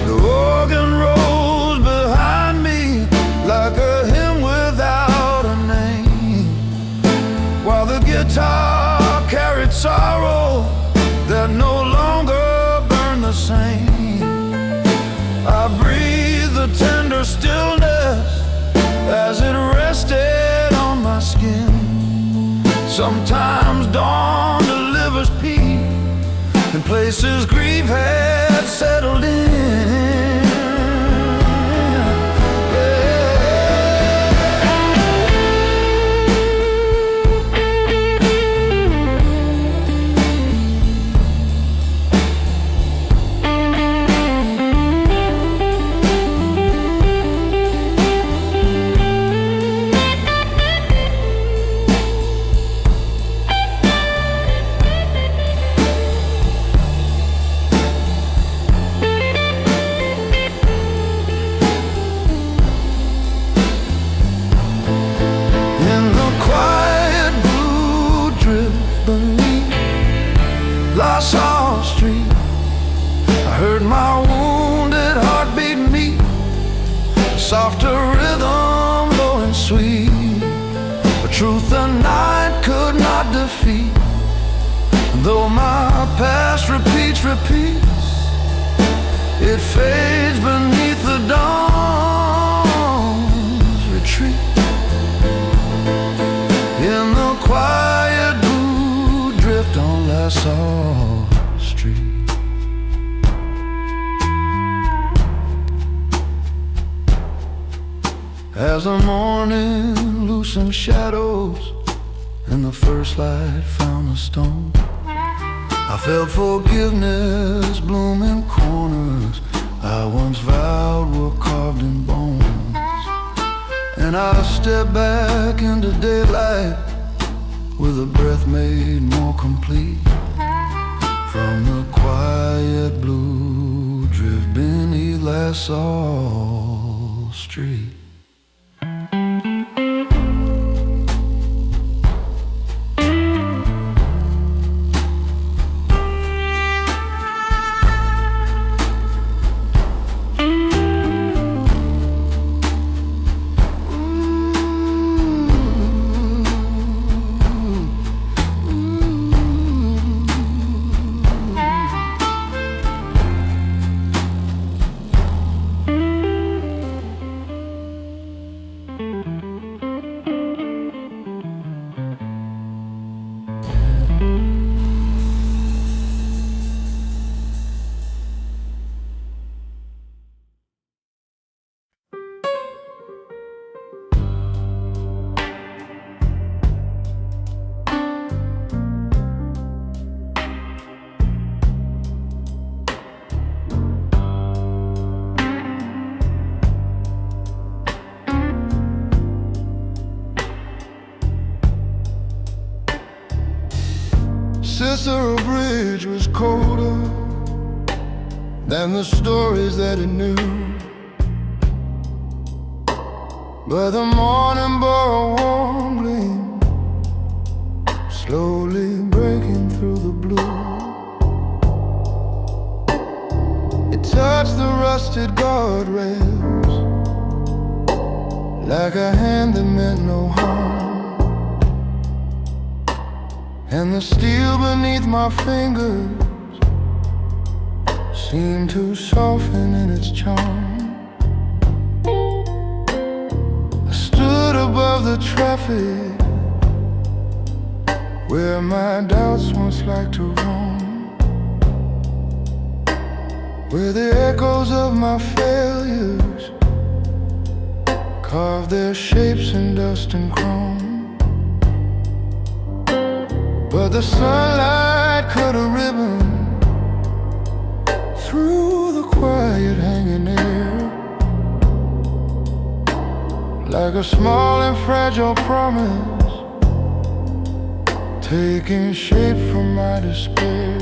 The organ rose behind me like a hymn without a name, while the guitar carried sorrow that no longer burned the same. I breathed the tender stillness as it rested on my skin. Sometimes dawn delivers peace in places grief had settled in. LaSalle Street, I heard my wounded heart beat me, a softer rhythm low and sweet, a truth the night could not defeat. And though my past repeats, it fades beneath the dawn's retreat. In the quiet blue drift on LaSalle Street. As the morning loosened shadows and the first light found the stone, I felt forgiveness bloom in corners I once vowed were carved in bones. And I stepped back into daylight with a breath made more complete from the quiet blue drift beneath LaSalle Street. Cicero Bridge was colder than the stories that it knew, but the morning bore a warm gleam, slowly breaking through the blue. It touched the rusted guardrails like a hand that meant no harm, and the steel beneath my fingers seemed to soften in its charm. I stood above the traffic where my doubts once liked to roam, where the echoes of my failures carve their shapes in dust and chrome. But the sunlight cut a ribbon through the quiet hanging air, like a small and fragile promise taking shape from my despair.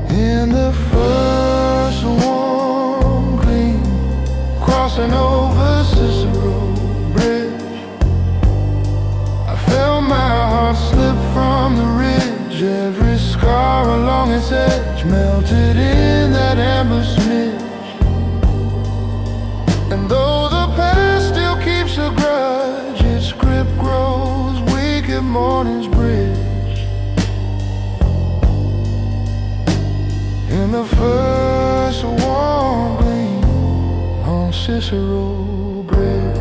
In the first warm gleam, crossing over Cicero Bridge, I felt my heart slip from the ridge. Every scar along its edge melted in that amber smidge. And though the past still keeps a grudge, its grip grows weak at morning's bridge. In the first warm gleam on Cicero Bridge.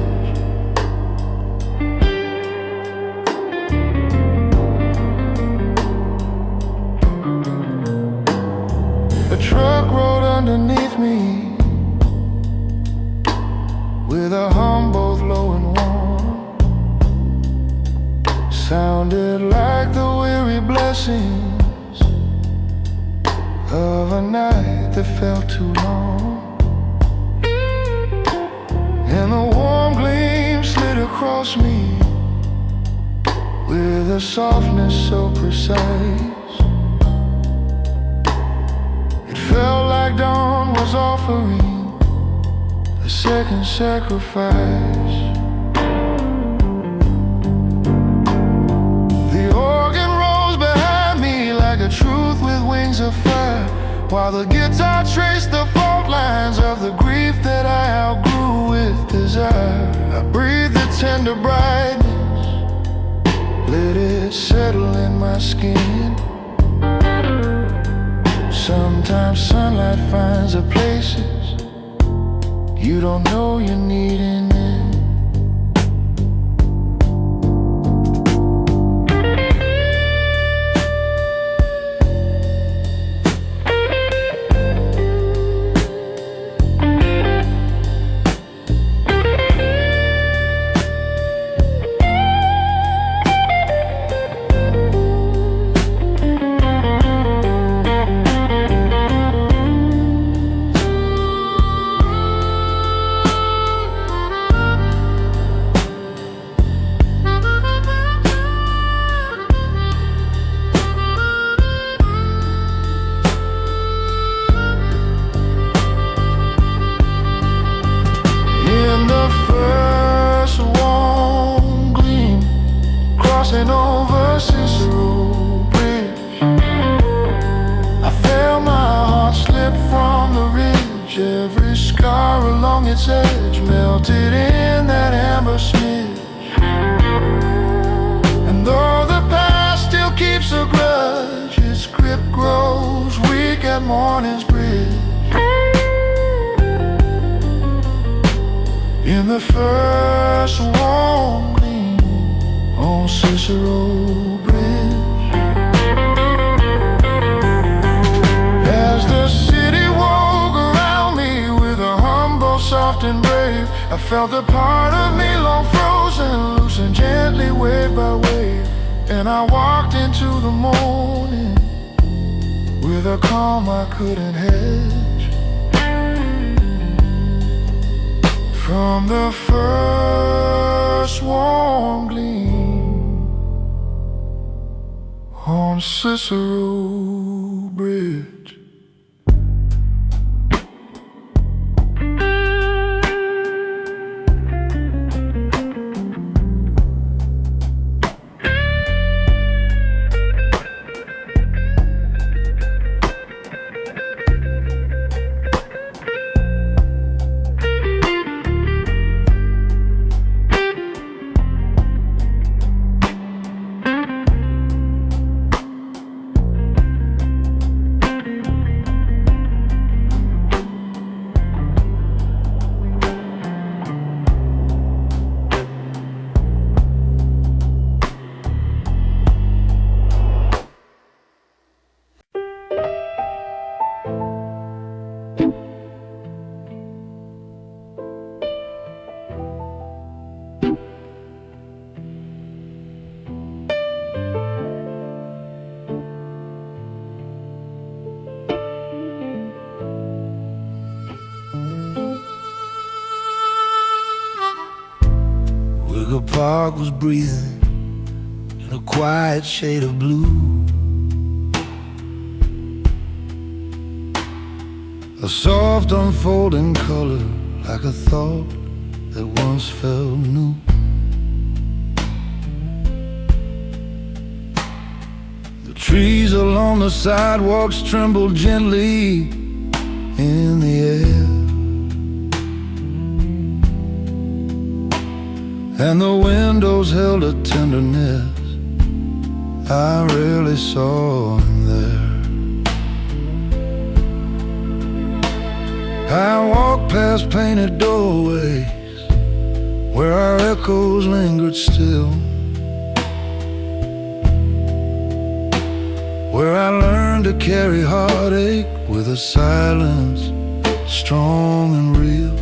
A truck rode underneath me with a Humboldt low and warm. Sounded like the weary blessings of a night that felt too long. And the warm gleam slid across me with a softness so precise. It felt like dawn was offering a second sacrifice. The organ rose behind me like a truth with wings of fire, while the guitar traced the fault lines of the grief that I outgrew with desire. I breathed the tender brightness, let it settle in my skin. Sometimes sunlight finds the places you don't know you're needing it. Over Cicero Bridge, I felt my heart slip from the ridge. Every scar along its edge melted in that amber smidge. And though the past still keeps a grudge, its grip grows weak at morning's bridge. In the first warm gleam on Cicero Bridge, as the city woke around me with a humble, soft and brave, I felt a part of me long frozen, loosened gently wave by wave. And I walked into the morning with a calm I couldn't hedge. From the first warm gleam on Cicero Bridge. Wicker Park was breathing in a quiet shade of blue. A soft unfolding color, like a thought that once felt new. The trees along the sidewalks trembled gently in the air, and the windows held a tenderness I rarely saw in there. I walked past painted doorways where our echoes lingered still, where I learned to carry heartache with a silence strong and real.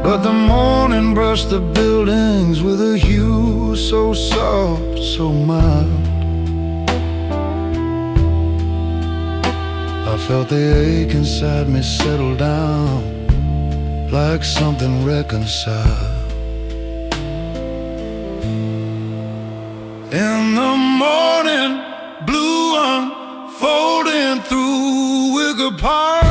But the morning brushed the buildings with a hue so soft, so mild. I felt the ache inside me settle down like something reconciled. In the morning, blue unfolding through Wicker Park,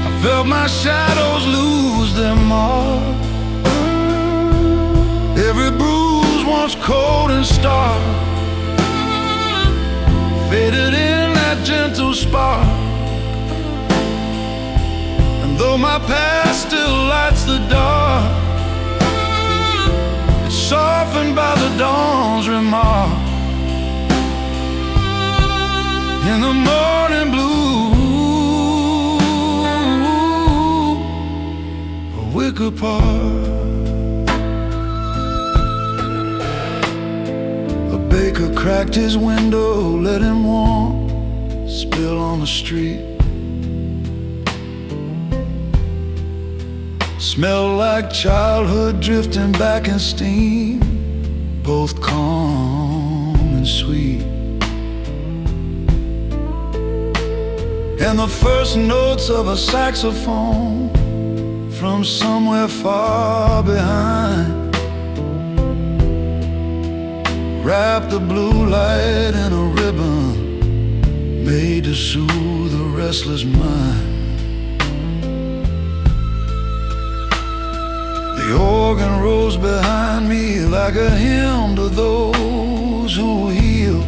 I felt my shadows lose their mark. Every bruise once cold and stark faded in that gentle spark. And though my past still lights the dark, it's softened by the dawn's remark. In the morning blue of Wicker Park, a baker cracked his window, let him warm spill on the street. Smelled like childhood drifting back in steam, both calm and sweet. And the first notes of a saxophone from somewhere far behind wrapped the blue light in a ribbon made to soothe a restless mind. The organ rose behind me like a hymn to those who heal,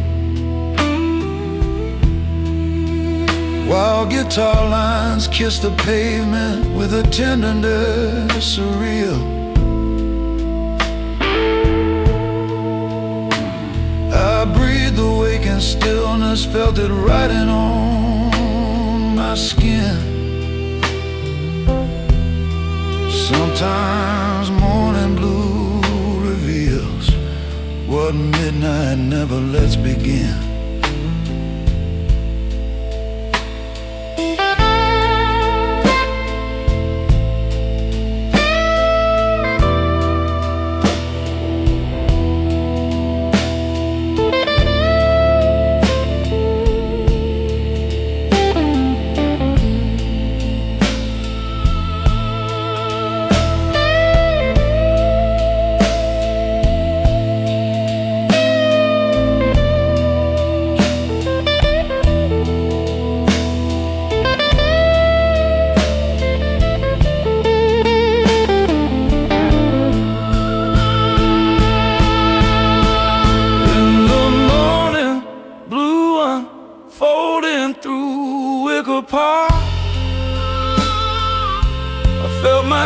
while guitar lines kissed the pavement with a tenderness surreal. I breathed the waking stillness, felt it writing on my skin. Sometimes morning blue reveals what midnight never lets begin.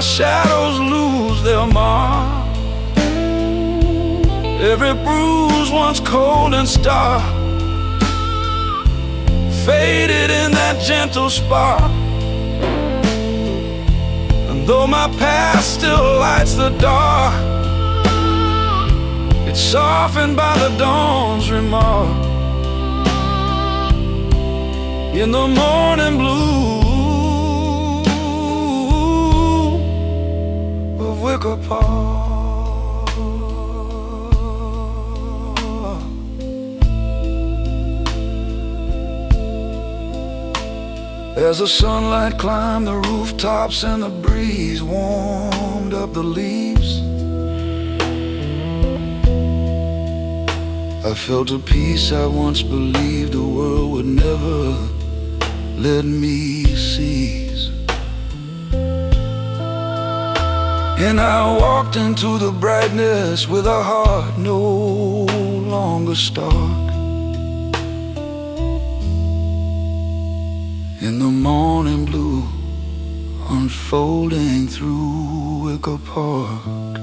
Shadows lose their mark. Every bruise once cold and stark faded in that gentle spark. And though my past still lights the dark, it's softened by the dawn's remark. In the morning blue Wicker Park. As the sunlight climbed the rooftops and the breeze warmed up the leaves, I felt a peace I once believed the world would never let me seize. And I walked into the brightness with a heart no longer stark. In the morning blue unfolding through Wicker Park.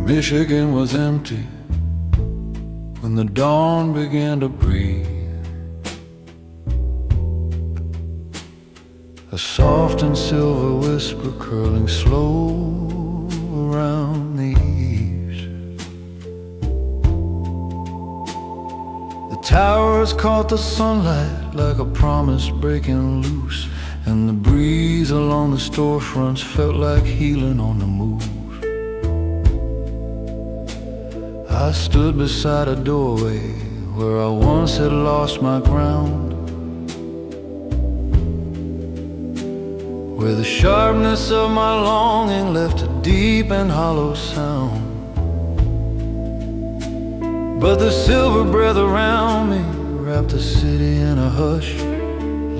Michigan was empty when the dawn began to breathe. A soft and silver whisper curling slow around the eaves. The towers caught the sunlight like a promise breaking loose, and the breeze along the storefronts felt like healing on the move. I stood beside a doorway where I once had lost my ground, where the sharpness of my longing left a deep and hollow sound. But the silver breath around me wrapped the city in a hush,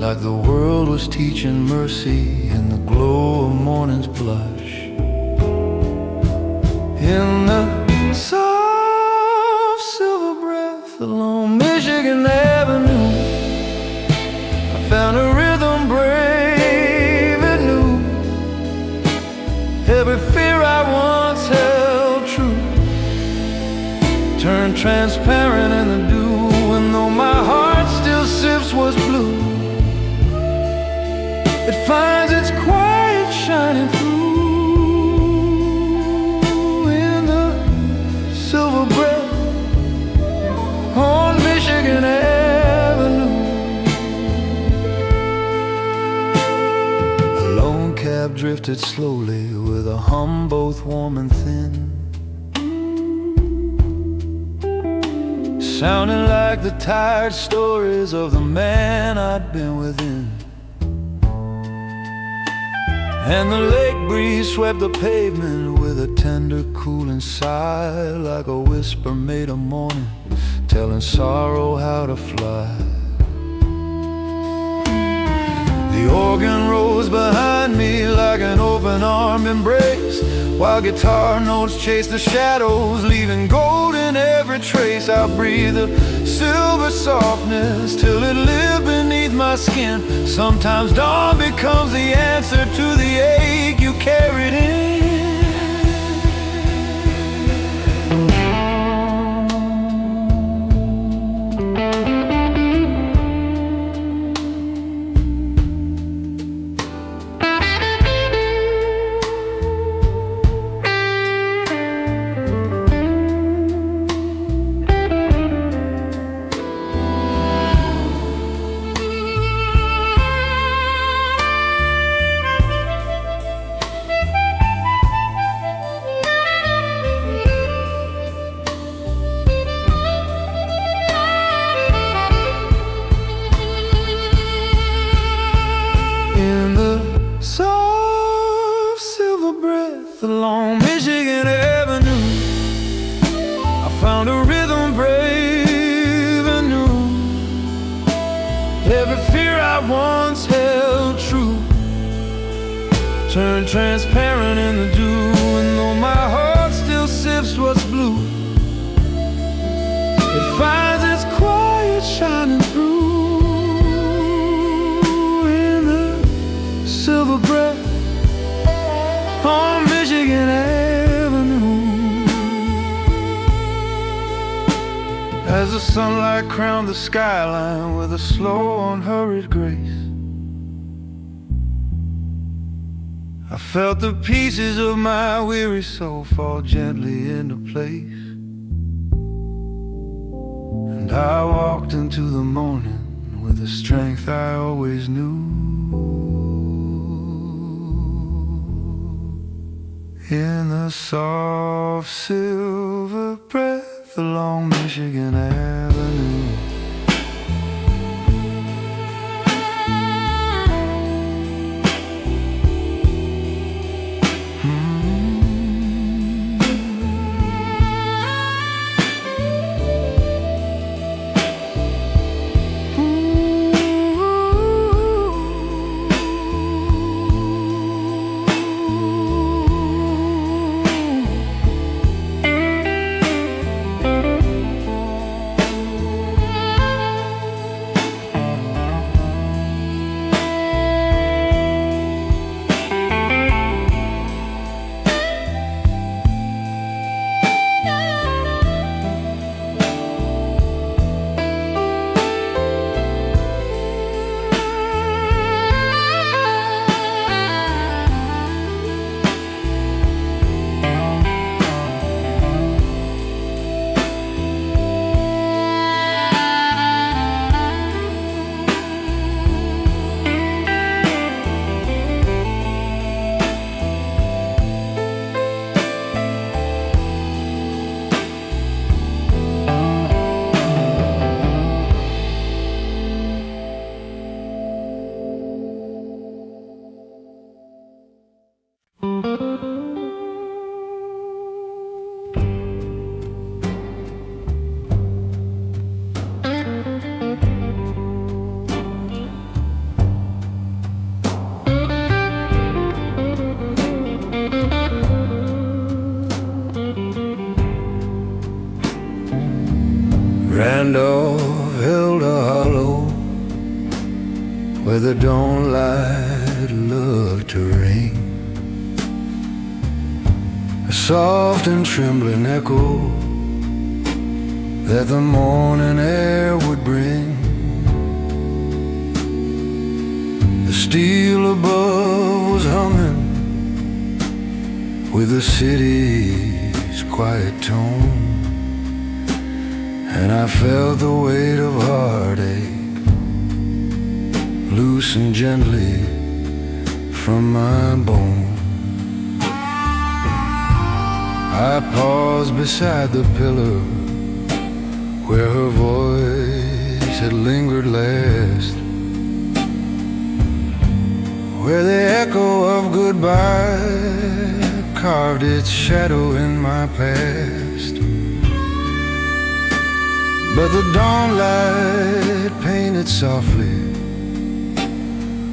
like the world was teaching mercy in the glow of morning's blush. In the soft silver breath along Michigan Avenue, I found a rhythm brave and new. Every fear I once held true turned transparent in the dew, and though my heart still sips what's blue, it finds its quiet shining through. In the silver breath on Michigan Avenue. A lone cab drifted slowly with a hum both warm and thin, sounding like the tired stories of the man I'd been within. And the lake breeze swept the pavement with a tender, cooling sigh, like a whisper made of morning, telling sorrow how to fly. The organ rose behind me like an open-armed embrace, while guitar notes chased the shadows, leaving gold in every trace. I breathe a silver softness till it lived beneath my skin. Sometimes dawn becomes the answer to the ache you carried in. Along Michigan Avenue, I found a rhythm brave and new. Every fear I once held true turned transparent in the dew, and though my heart still sips what's blue, it finds its quiet shining through. In the silver breath on Michigan Avenue, as the the sunlight crowned the skyline with a slow, unhurried grace. I felt the pieces of my weary soul fall gently into place. And I walked into the morning with the strength I always knew. In the soft silver breath along Michigan Avenue. Randolph held a hollow where the dawnlight loved to ring, a soft and trembling echo that the morning air would bring. The steel above was humming with the city's quiet tone, and I felt the weight of heartache loosen gently from my bone. I paused beside the pillar where her voice had lingered last, where the echo of goodbye carved its shadow in my past. But the dawnlight painted softly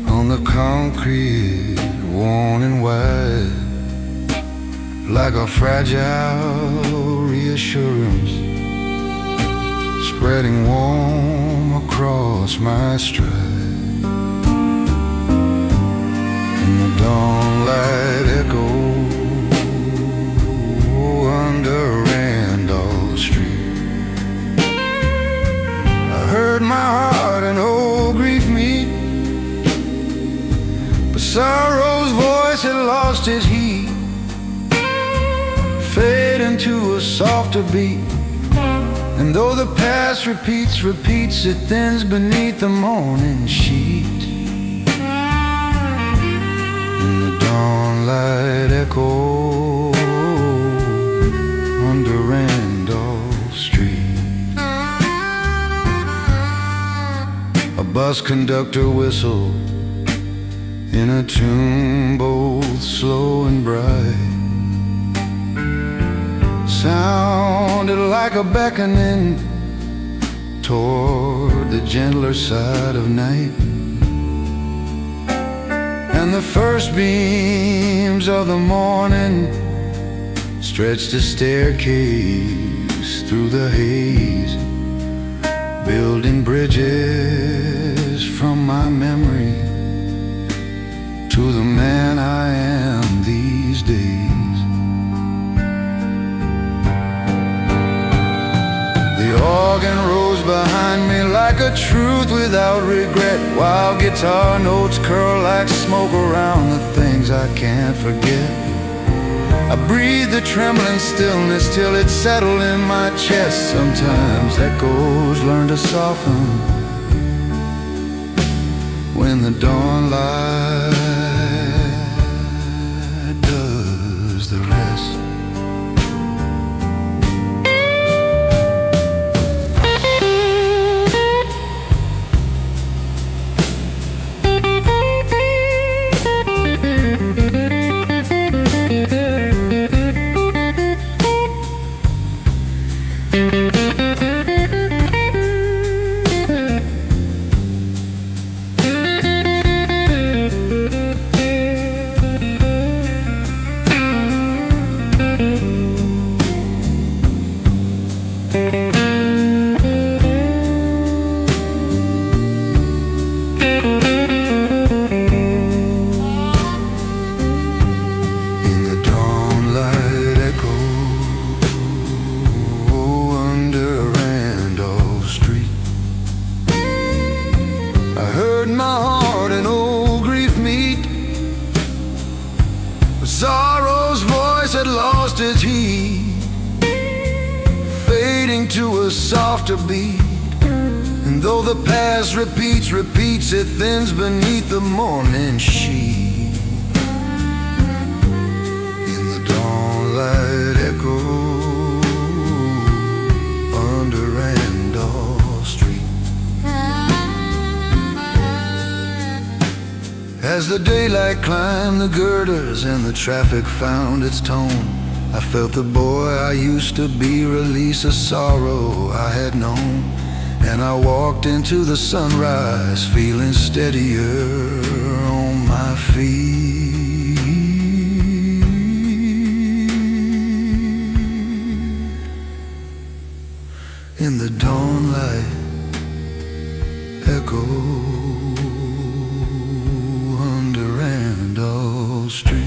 on the concrete, worn and wide, like a fragile reassurance spreading warm across my stride. And the dawnlight echo under Randolph Street. I heard my heart and old grief meet, but sorrow's voice had lost its heat, fade into a softer beat. And though the past repeats, it thins beneath the morning sheet. And the dawnlight echo under Randolph Street. A bus conductor whistled in a tune both slow and bright, sounded like a beckoning toward the gentler side of night. And the first beams of the morning stretched a staircase through the haze, building bridges from my memory to the man I am these days. The organ rolled behind me like a truth without regret, while guitar notes curl like smoke around the things I can't forget. I breathe the trembling stillness till it settled in my chest. Sometimes echoes learn to soften when the dawnlight does the rest. Beat, and though the past repeats, it thins beneath the morning sheet. In the dawnlight echo under Randolph Street. As the daylight climbed the girders and the traffic found its tone, I felt the boy I used to be release a sorrow I had known. And I walked into the sunrise feeling steadier on my feet. In the dawnlight echo under Randolph Street.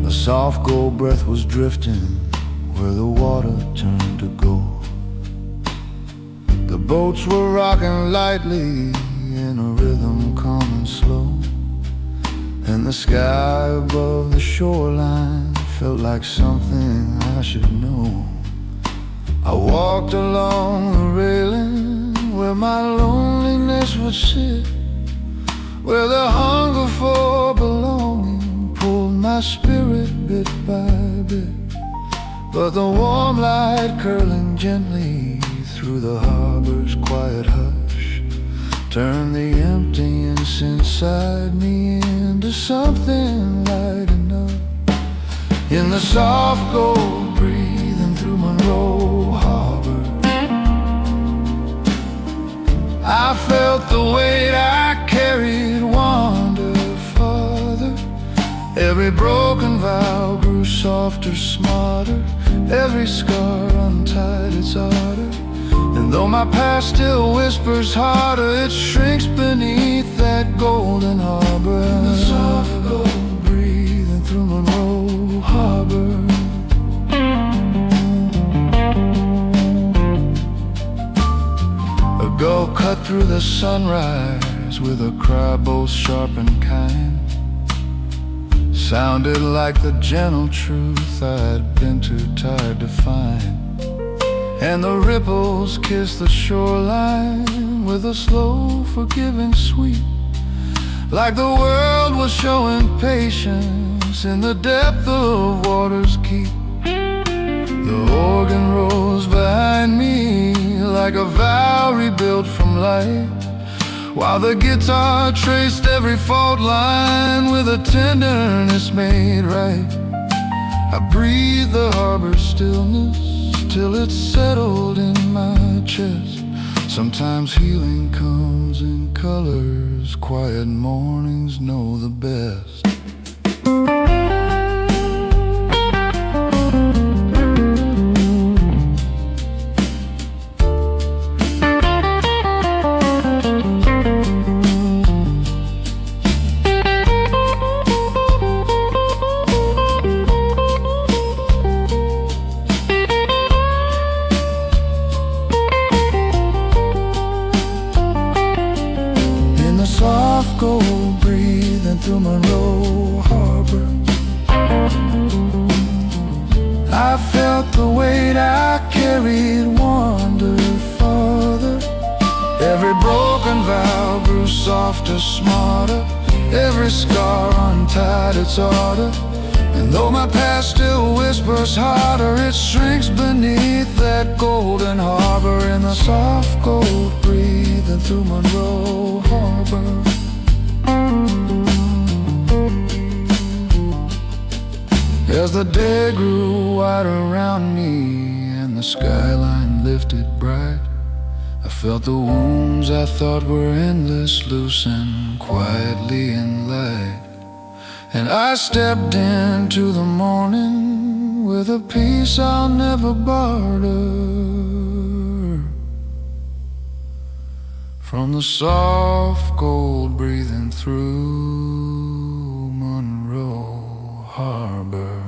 A soft gold breath was drifting where the water turned to gold. The boats were rocking lightly in a rhythm calm and slow, and the sky above the shoreline felt like something I should know. I walked along the railing where my loneliness would sit, where the hunger for belonging pulled my spirit bit by bit. But the warm light curling gently through the harbor's quiet hush turned the emptiness inside me into something light enough. In the soft gold breathing through Monroe harbor, I felt the weight I carried wander farther. Every broken vow grew softer, smarter. Every scar untied its ardor, and And though my past still whispers harder, it shrinks beneath that golden harbor. And the soft gold breathing through Monroe Harbor. A gull cut through the sunrise with a cry both sharp and kind. Sounded like the gentle truth I'd been too tired to find. And the ripples kissed the shoreline with a slow, forgiving sweep, like the world was showing patience in the depth of water's keep. The organ rose behind me like a vow rebuilt from light, while the guitar traced every fault line with a tenderness made right. I breathed the harbor stillness till it settled in my chest. Sometimes healing comes in colors, quiet mornings know the best. Gold breathing through Monroe Harbor, I felt the weight I carried wander farther. Every broken vow grew softer, smarter. Every scar untied its ardor. And though my past still whispers harder, it shrinks beneath that golden harbor. In the soft gold breathing through Monroe Harbor. As the day grew wide around me and the skyline lifted bright, I felt the wounds I thought were endless loosen quietly in light. And I stepped into the morning with a peace I'll never barter. From the soft gold breathing through Monroe Harbor.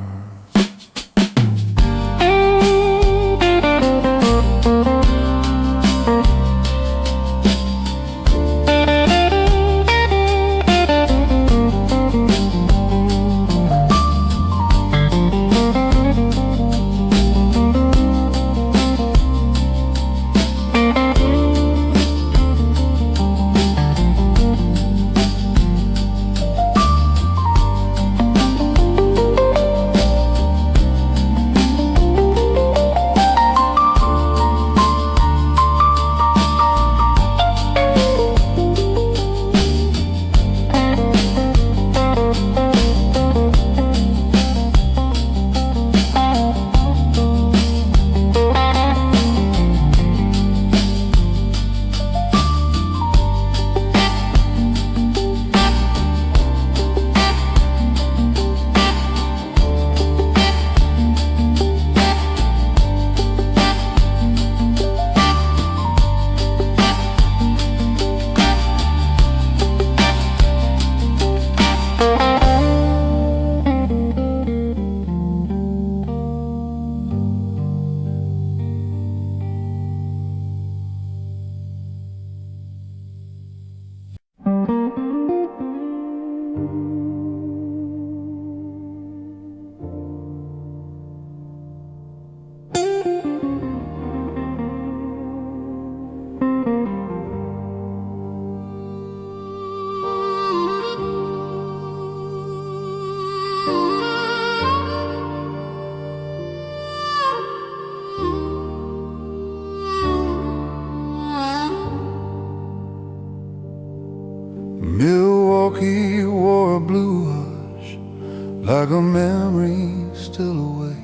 Milwaukee wore a blue hush, like a memory still awake,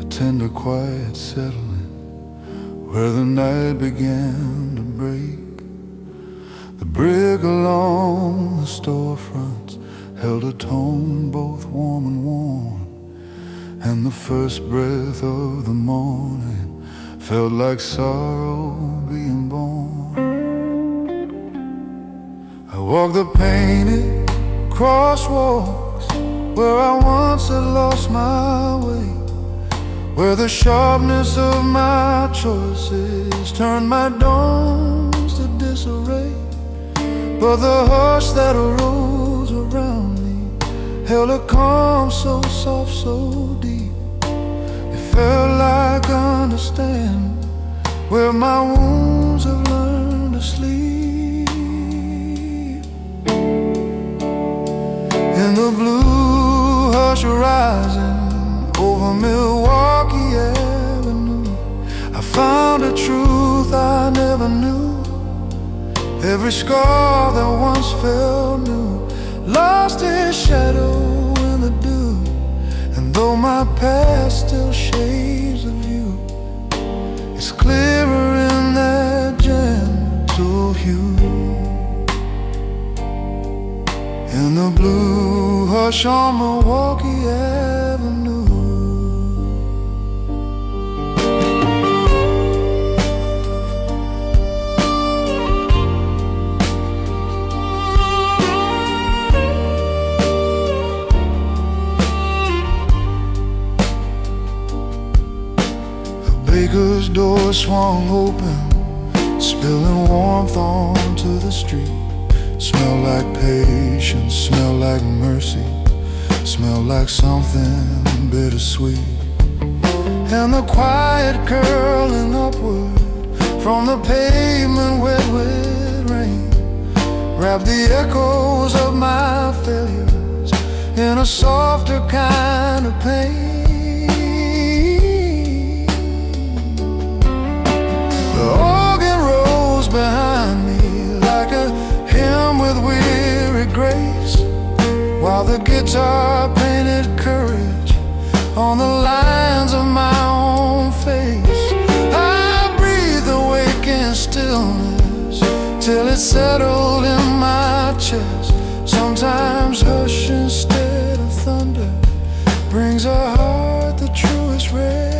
a tender quiet settling where the night began to break. The brick along the storefronts held a tone both warm and worn, and the first breath of the morning felt like sorrow being born. I walked the painted crosswalks where I once had lost my way, where the sharpness of my choices turned my dawns to disarray. But the hush that arose around me held a calm so soft, so deep. It felt like understanding where my wounds have learned to sleep. In the blue hush rising over Milwaukee Avenue, I found a truth I never knew. Every scar that once felt new lost its shadow in the dew. And though my past still shades of you, it's clearer in that gentle hue. In the blue hush on Milwaukee Avenue, baker's door swung open, spilling warmth onto the street. Smell like patience, smell like mercy, smell like something bittersweet. And the quiet curling upward from the pavement wet with rain wrapped the echoes of my failures in a softer kind of pain. The organ rose behind me like a hymn with weary grace, while the guitar painted courage on the lines of my own face. I breathed awake in stillness till it settled in my chest. Sometimes hush instead of thunder brings a heart the truest rest.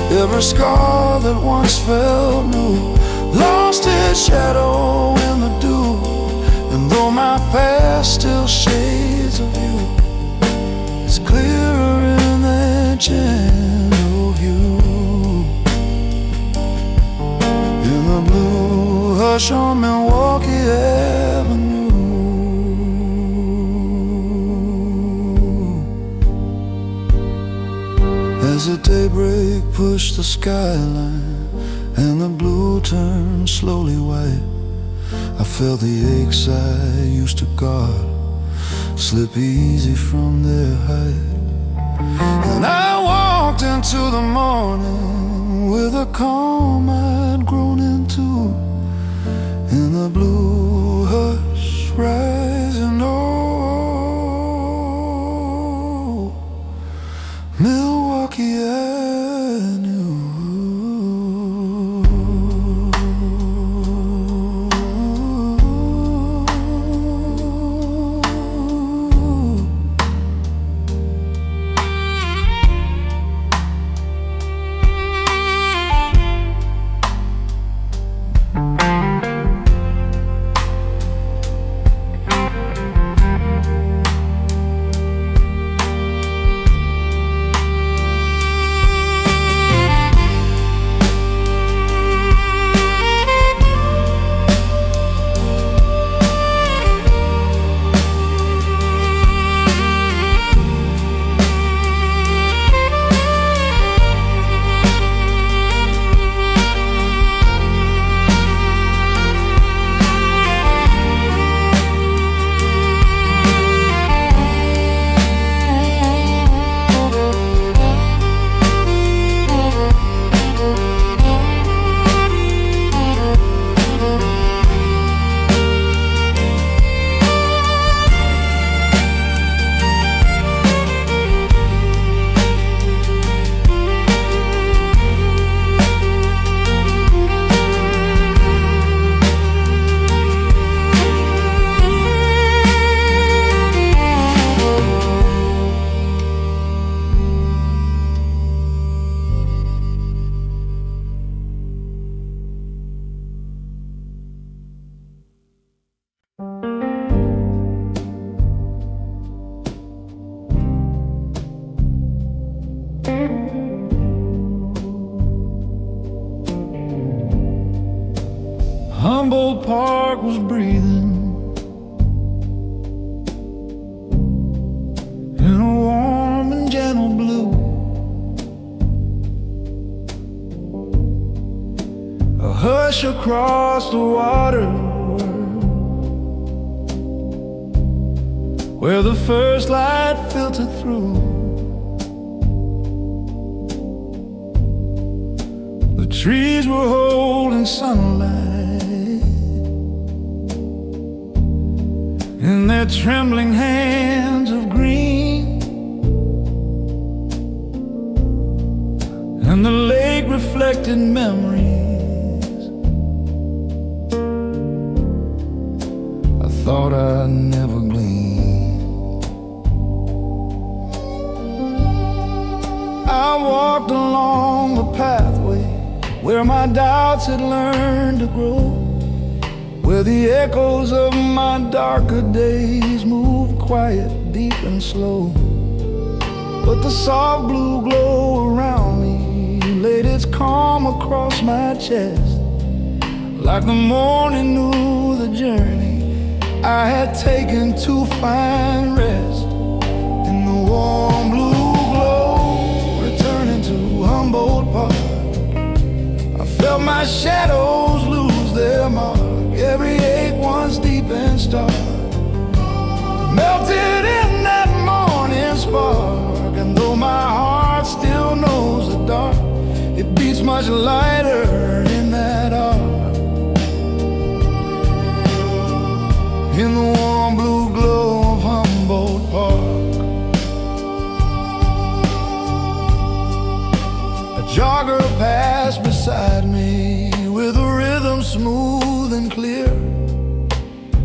Every scar that once felt new lost its shadow in the dew. And though my past still shades of you, it's clearer in that gentle hue. In the blue hush on Milwaukee Avenue, as the daybreak pushed the skyline and the blue turned slowly white, I felt the aches I used to guard slip easy from their height. And I walked into the morning with a calm I'd grown into. In the blue hush rising oh, Milwaukee Avenue. park was breathing in a warm and gentle blue. A hush across the water, where the first light filtered through. The trees were holding sunlight in their trembling hands of green, and the lake reflected memories I thought I'd never glean. I walked along the pathway where my doubts had learned to grow, where the echoes of my darker days moved quiet, deep and slow. But the soft blue glow around me laid its calm across my chest, like the morning knew the journey I had taken to find rest. In the warm blue glow, returning to Humboldt Park, felt my shadows lose their mark. Every ache once deep and stark melted in that morning spark. And though my heart still knows the dark, it beats much lighter in that arc. In the warm blue glow of Humboldt Park, a jogger passed beside me with a rhythm smooth and clear,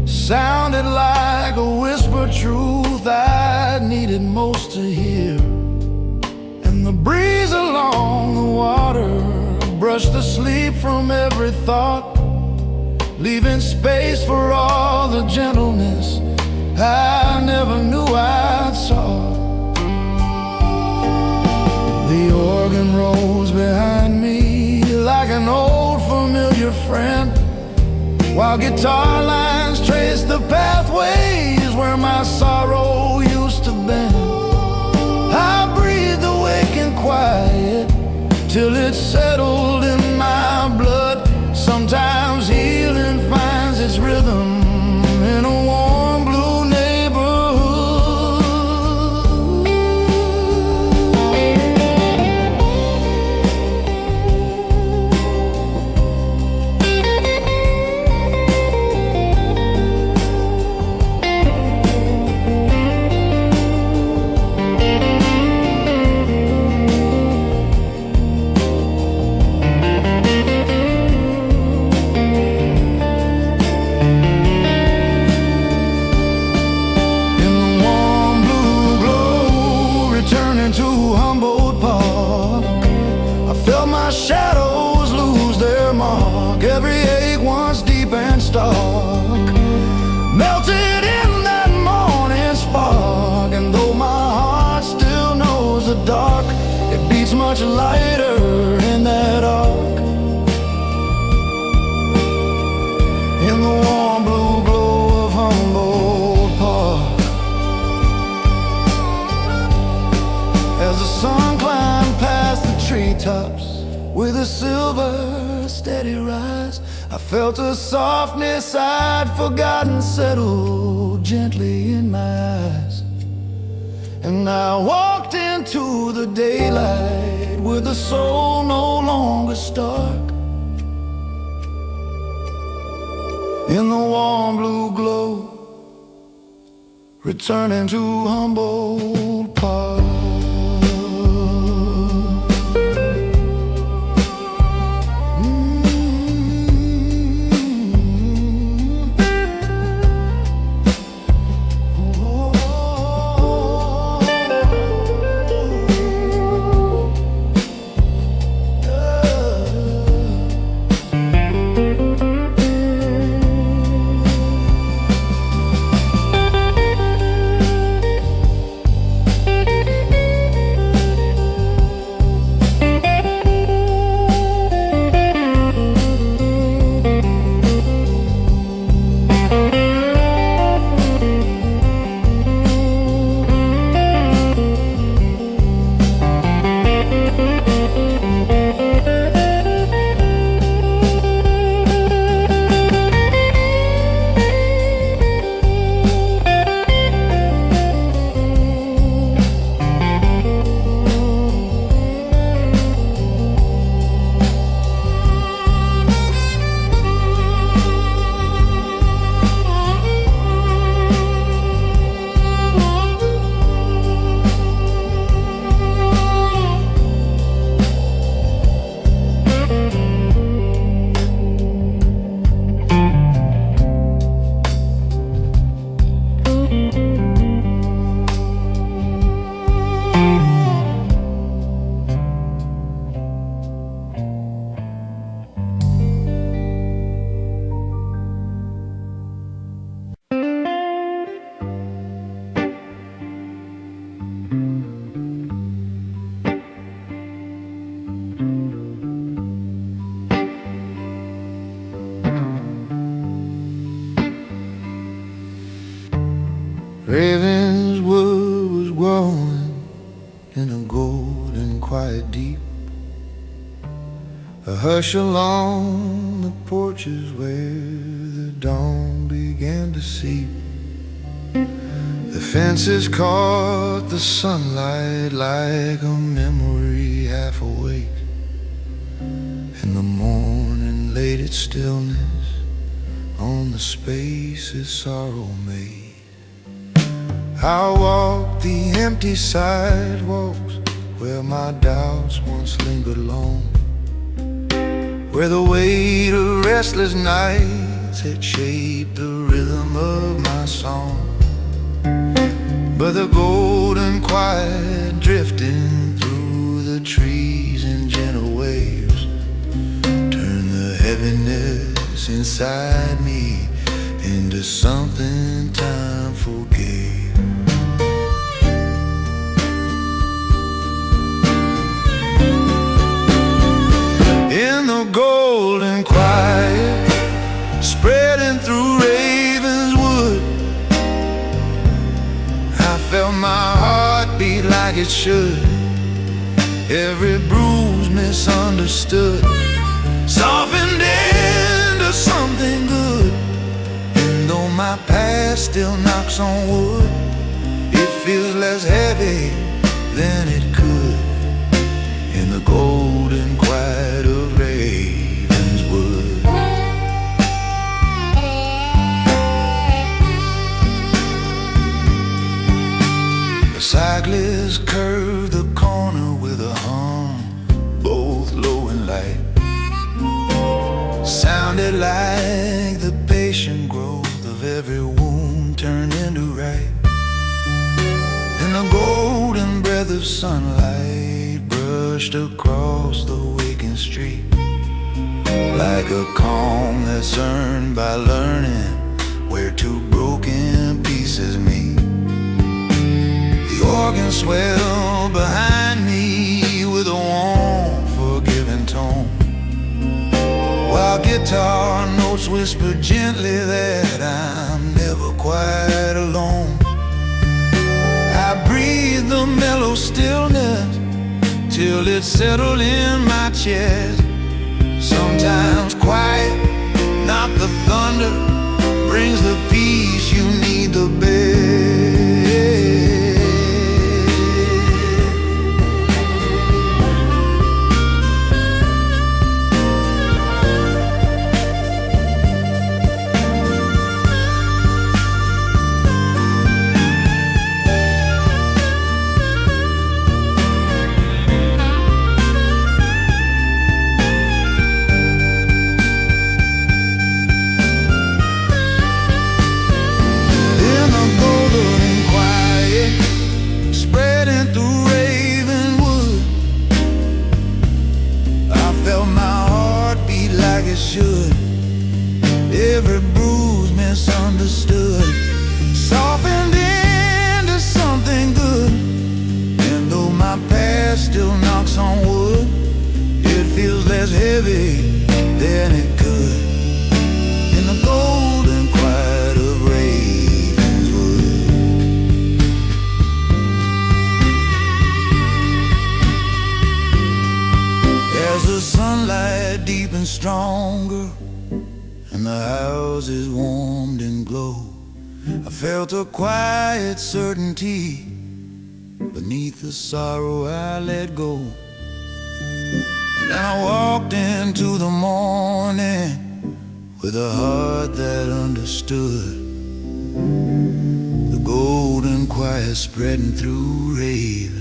sounded like a whispered truth I needed most to hear. And the breeze along the water brushed the sleep from every thought, leaving space for all the gentleness I never knew I'd sought. The organ rolls behind me like an old familiar friend, while guitar lines trace the pathways where my sorrow used to bend. I breathed awake and quiet till it settled in my blood. Sometimes healing finds its rhythm in a warm blue neighborhood. Shadows lose their mark. Every ache once deep and stark melted in that morning spark. And though my heart still knows the dark, it beats much lighter in that arc. In the warm blue glow of Humboldt Park, as the sun climbed past the treetops with a silver steady rise, I felt a softness I'd forgotten settle gently in my eyes. And I walked into the daylight with a soul no longer stark. In the warm blue glow, returning to Humboldt Park. Ravenswood was growing in a golden quiet deep, a hush along the porches where the dawn began to seep. The fences caught the sunlight like a memory half awake. In the morning laid its stillness on the spaces sorrow made. I walked the empty sidewalks where my doubts once lingered long, where the weight of restless nights had shaped the rhythm of my song. But the golden quiet drifting through the trees in gentle waves turned the heaviness inside me into something time forgave. In the golden quiet spreading through Ravenswood, I felt my heart beat like it should. Every bruise misunderstood, softened into something good. And though my past still knocks on wood, it feels less heavy than it could in the golden quiet of Ravenswood. The cyclist curved the corner with a hum, both low and light. Sounded like the patient growth of every wound turned into right. And the golden breath of sunlight brushed across the waking street, like a calm that's earned by learning where two broken pieces meet. The organ swelled behind me with a warm, forgiving tone, while guitar notes whispered gently that I'm never quite alone. I breathed the mellow stillness till it settled in my chest. Sometimes quiet, not the thunder, brings the peace you need the best. Should every bruise misunderstood, softened into something good. And though my past still knocks on wood, it feels less heavy than it could in the golden quiet of Ravenswood. As the sunlight deepens stronger and the houses warmed and glowed, I felt a quiet certainty beneath the sorrow I let go. And I walked into the morning with a heart that understood the golden quiet spreading through Ravenswood.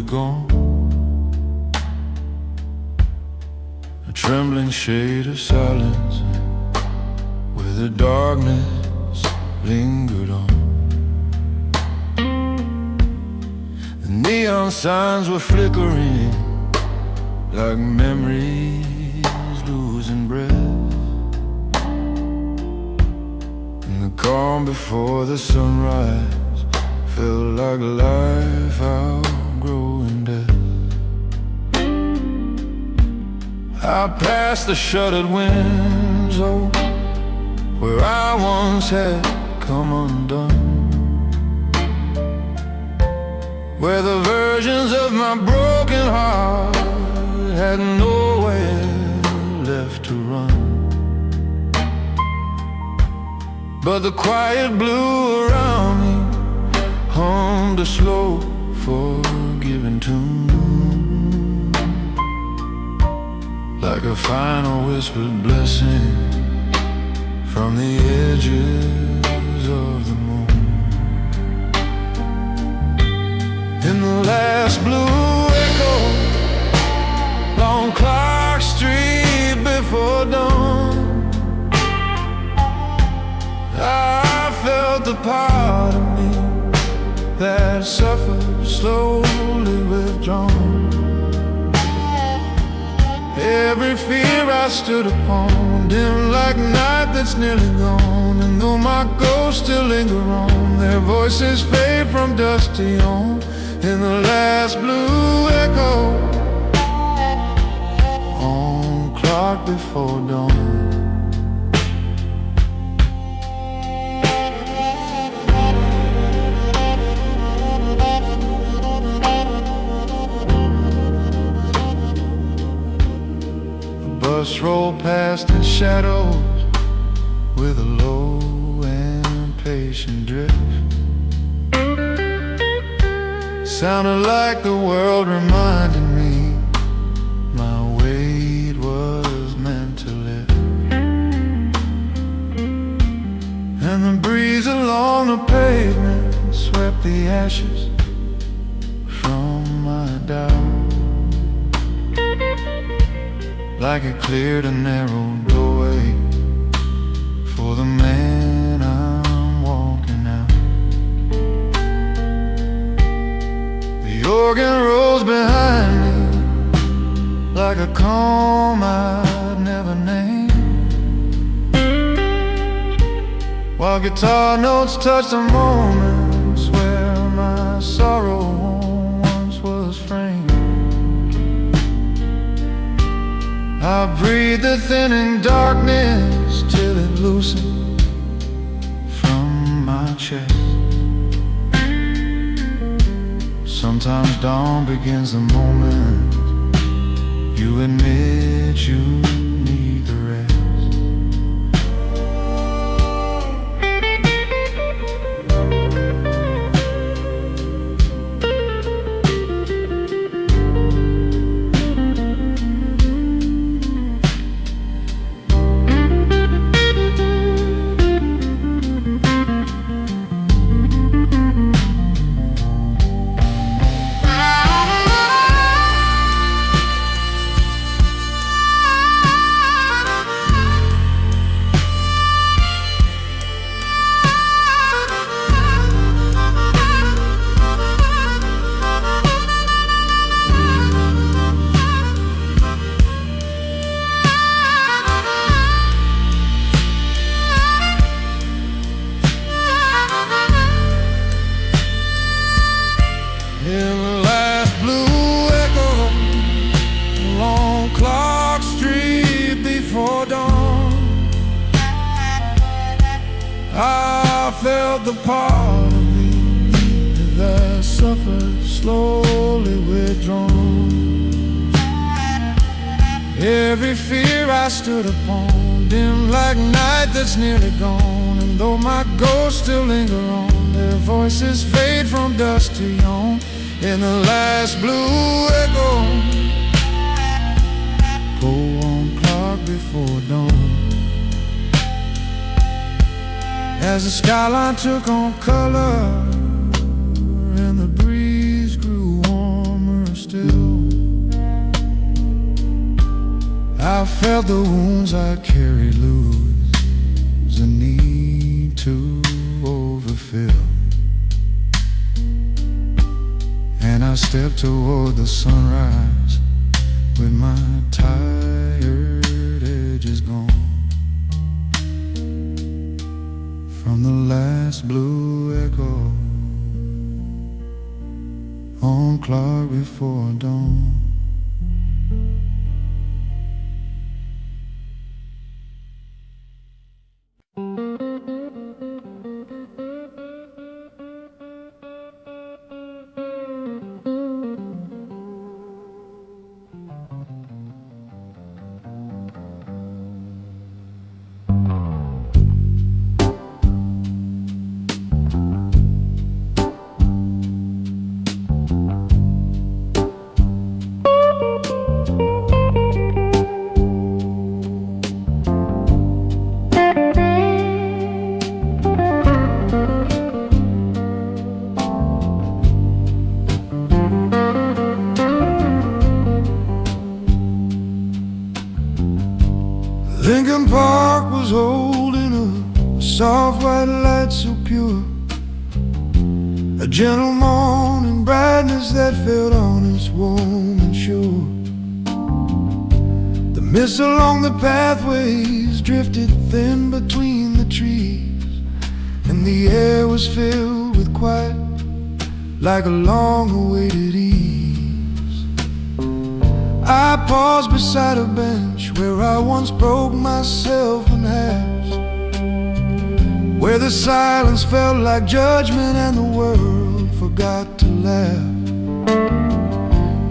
slowly gone. A trembling shade of silence where the darkness lingered on. The neon signs were flickering like memories losing breath. And the calm before the sunrise felt like life outgrowing death. I passed the shuttered window where I once had come undone, where the versions of my broken heart had nowhere left to run. But the quiet blue around me hummed a slow, forgiving tune, like a final whispered blessing from the edges of the moon. In the last blue echo, long Clark Street before dawn, I felt the part of me that suffered slowly withdrawn. Every fear I stood upon, dim like night that's nearly gone. And though my ghosts still linger on, their voices fade from dusk to yawn. In the last blue echo, on Clark before dawn. Bus rolled past in shadows with a low and patient drift. Sounded like the world reminded me my weight was meant to lift. And the breeze along the pavement swept the ashes from my doubt, like it cleared a narrow doorway for the man I'm walking out. The organ rolls behind me like a calm I'd never named, while guitar notes touch the moments where my sorrow once was framed. I breathe the thinning darkness till it loosened from my chest. Sometimes dawn begins the moment you admit you need the rest. I felt the part of me that suffered slowly withdrawn. Every fear I stood upon, dim like night that's nearly gone. And though my ghosts still linger on, their voices fade from dusk to yawn. In the last blue echo, go on Clark before dawn. As the skyline took on color and the breeze grew warmer I felt the wounds I carried lose a need to overfill, and I stepped toward the sunrise with my tired edges gone from the last blue echo on Clark before dawn. Lincoln Park was holding up a soft white light so pure, a gentle morning brightness that felt honest, warm and sure. The mist along the pathways drifted thin between the trees, and the air was filled with quiet like a long-awaited ease. I paused beside a bench where I once broke myself in halves, where the silence felt like judgment and the world forgot to laugh.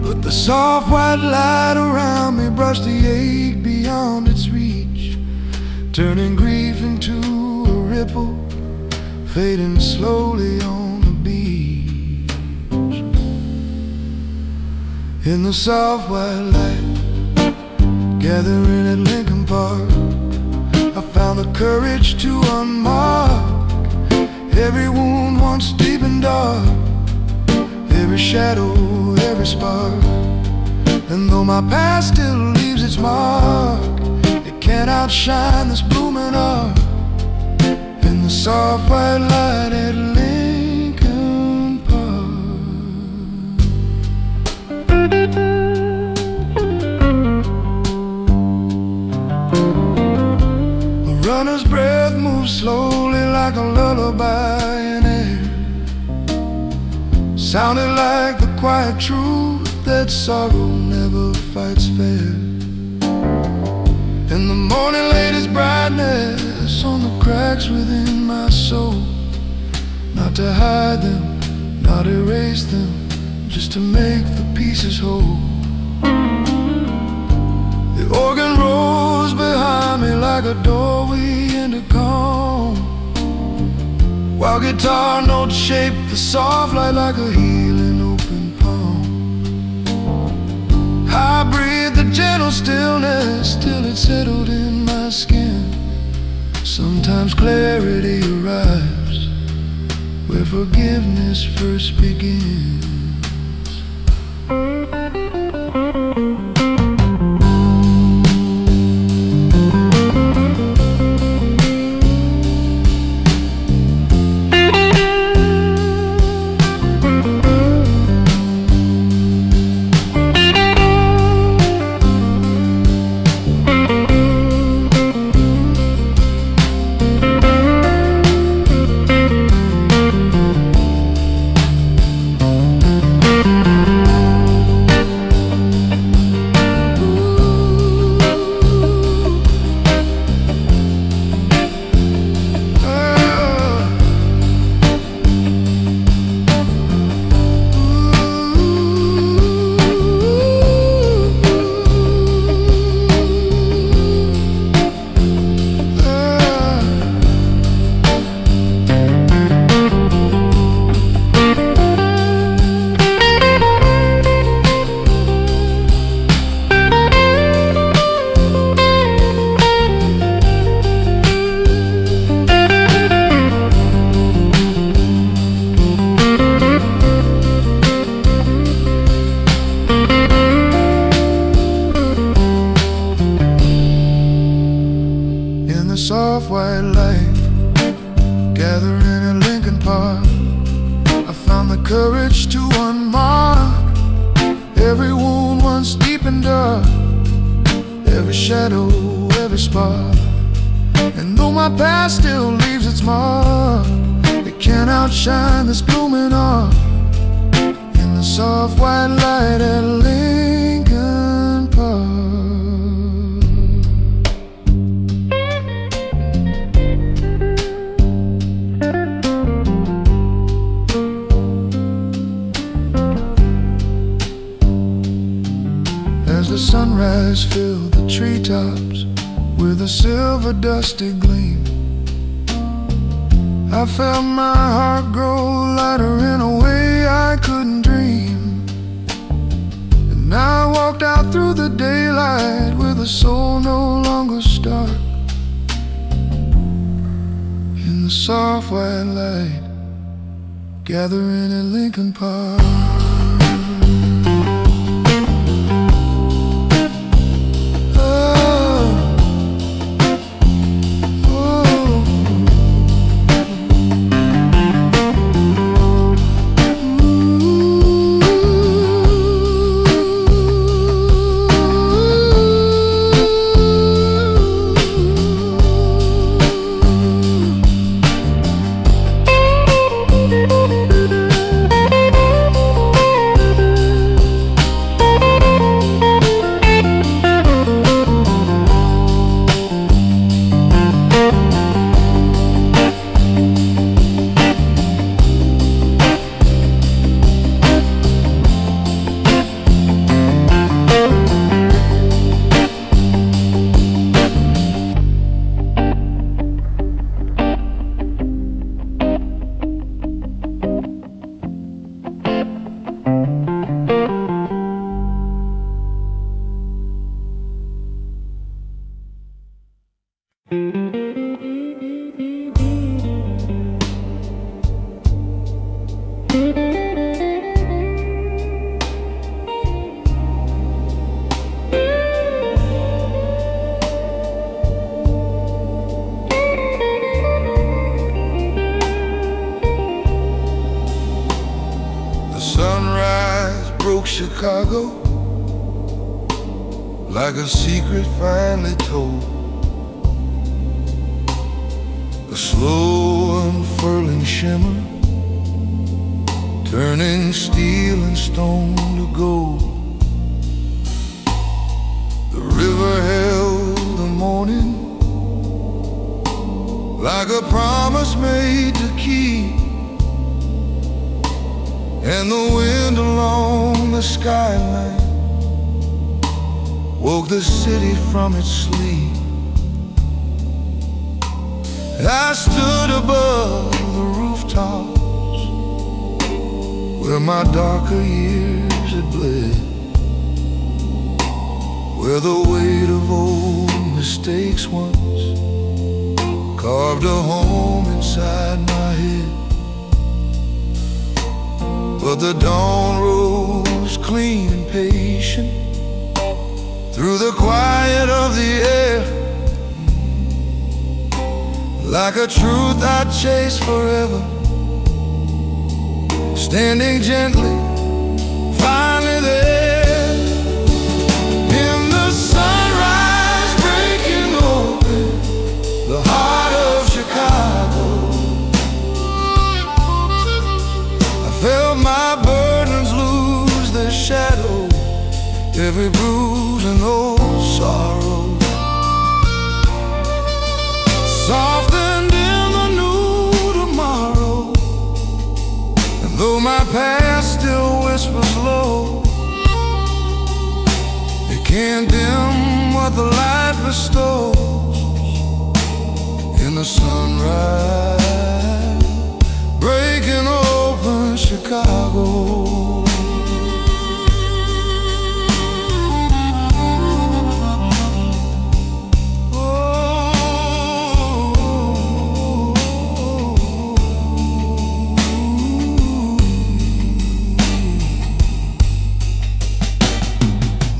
But the soft white light around me brushed the ache beyond its reach, turning grief into a ripple, fading slowly on the beach. In the soft white light, gathering at Lincoln Park, I found the courage to unmark every wound once deep and dark, every shadow, every spark. And though my past still leaves its mark, it can't outshine this blooming arc. In the soft white light at Lincoln Park. A runner's breath moves slowly like a lullaby in air, sounded like the quiet truth that sorrow never fights fair. And the morning laid its brightness on the cracks within my soul, not to hide them, not erase them, just to make the pieces whole. The organ rose behind me like a doorway into calm, while guitar notes shaped the soft light like a healing open palm. I breathed the gentle stillness till it settled in my skin. Sometimes clarity arrives where forgiveness first begins. shadow, every spark. And though my past still leaves its mark, it can't outshine this blooming art in the soft white light at Lincoln Park. As the sunrise filled the treetops with a silver dusty gleam, I felt my heart grow lighter in a way I couldn't dream. And now I walked out through the daylight with a soul no longer stark, in the soft white light gathering at Lincoln Park. Chicago, like a secret finally told, a slow unfurling shimmer, turning steel and stone to gold. The river held the morning like a promise made to keep, and the wind along the skyline woke the city from its sleep. I stood above the rooftops where my darker years had bled, where the weight of old mistakes once carved a home inside my head. But the dawn rose clean and patient through the quiet of the air, like a truth I'd chase forever, standing gently, finally there. In the sunrise breaking open the heart of Chicago, felt my burdens lose their shadow, every bruise and old sorrow softened in the new tomorrow. And though my past still whispers low, it can't dim what the light bestows in the sunrise breaking open Chicago.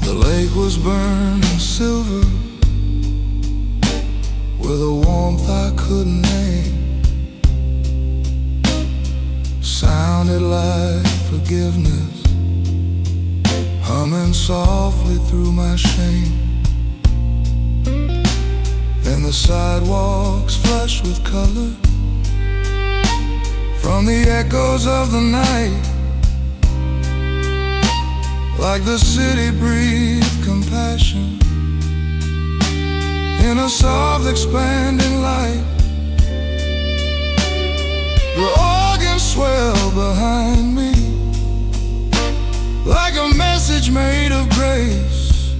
The lake was burning silver with a warmth I couldn't name, sounded like forgiveness, humming softly through my shame. and the sidewalks flush with color from the echoes of the night. Like the city breathed compassion in a soft expanding light. The organs swell behind me like a message made of grace,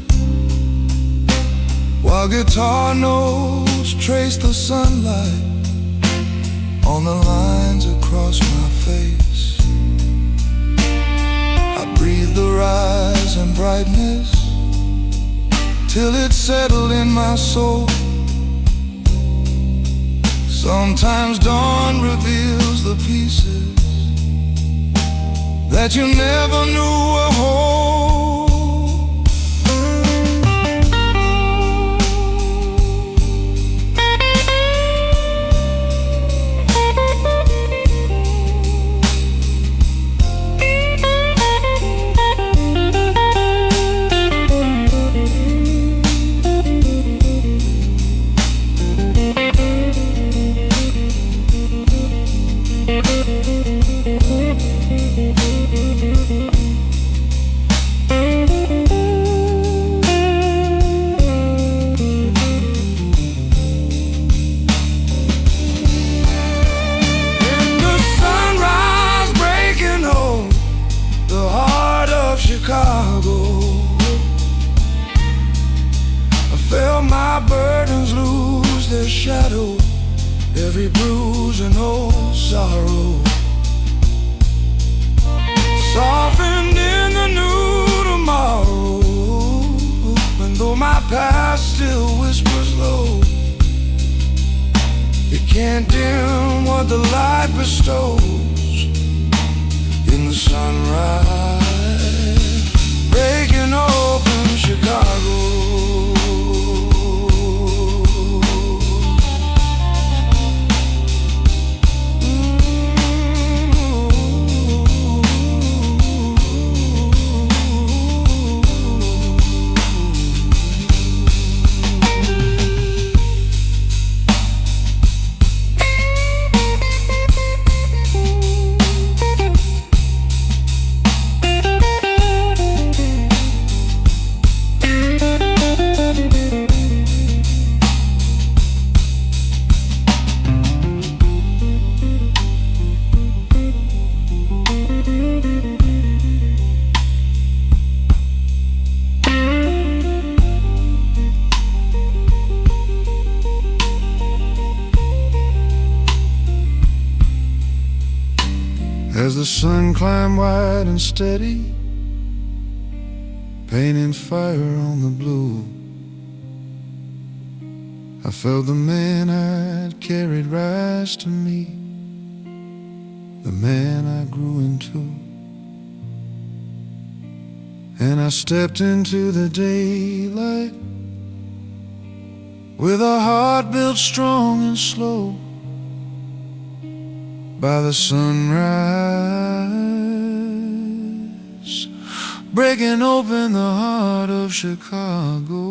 while guitar notes trace the sunlight on the lines across my face. I breathe the rise and brightness till it settled in my soul. Sometimes dawn reveals the pieces that you never knew were whole. Shadow, every bruise and old sorrow softened in the new tomorrow. And though my past still whispers low, it can't dim what the light bestows in the sunrise, breaking open Chicago. As the sun climbed wide and steady, painting fire on the blue, I felt the man I'd carried rise to me, the man I grew into. And I stepped into the daylight with a heart built strong and slow by the sunrise, breaking open the heart of Chicago.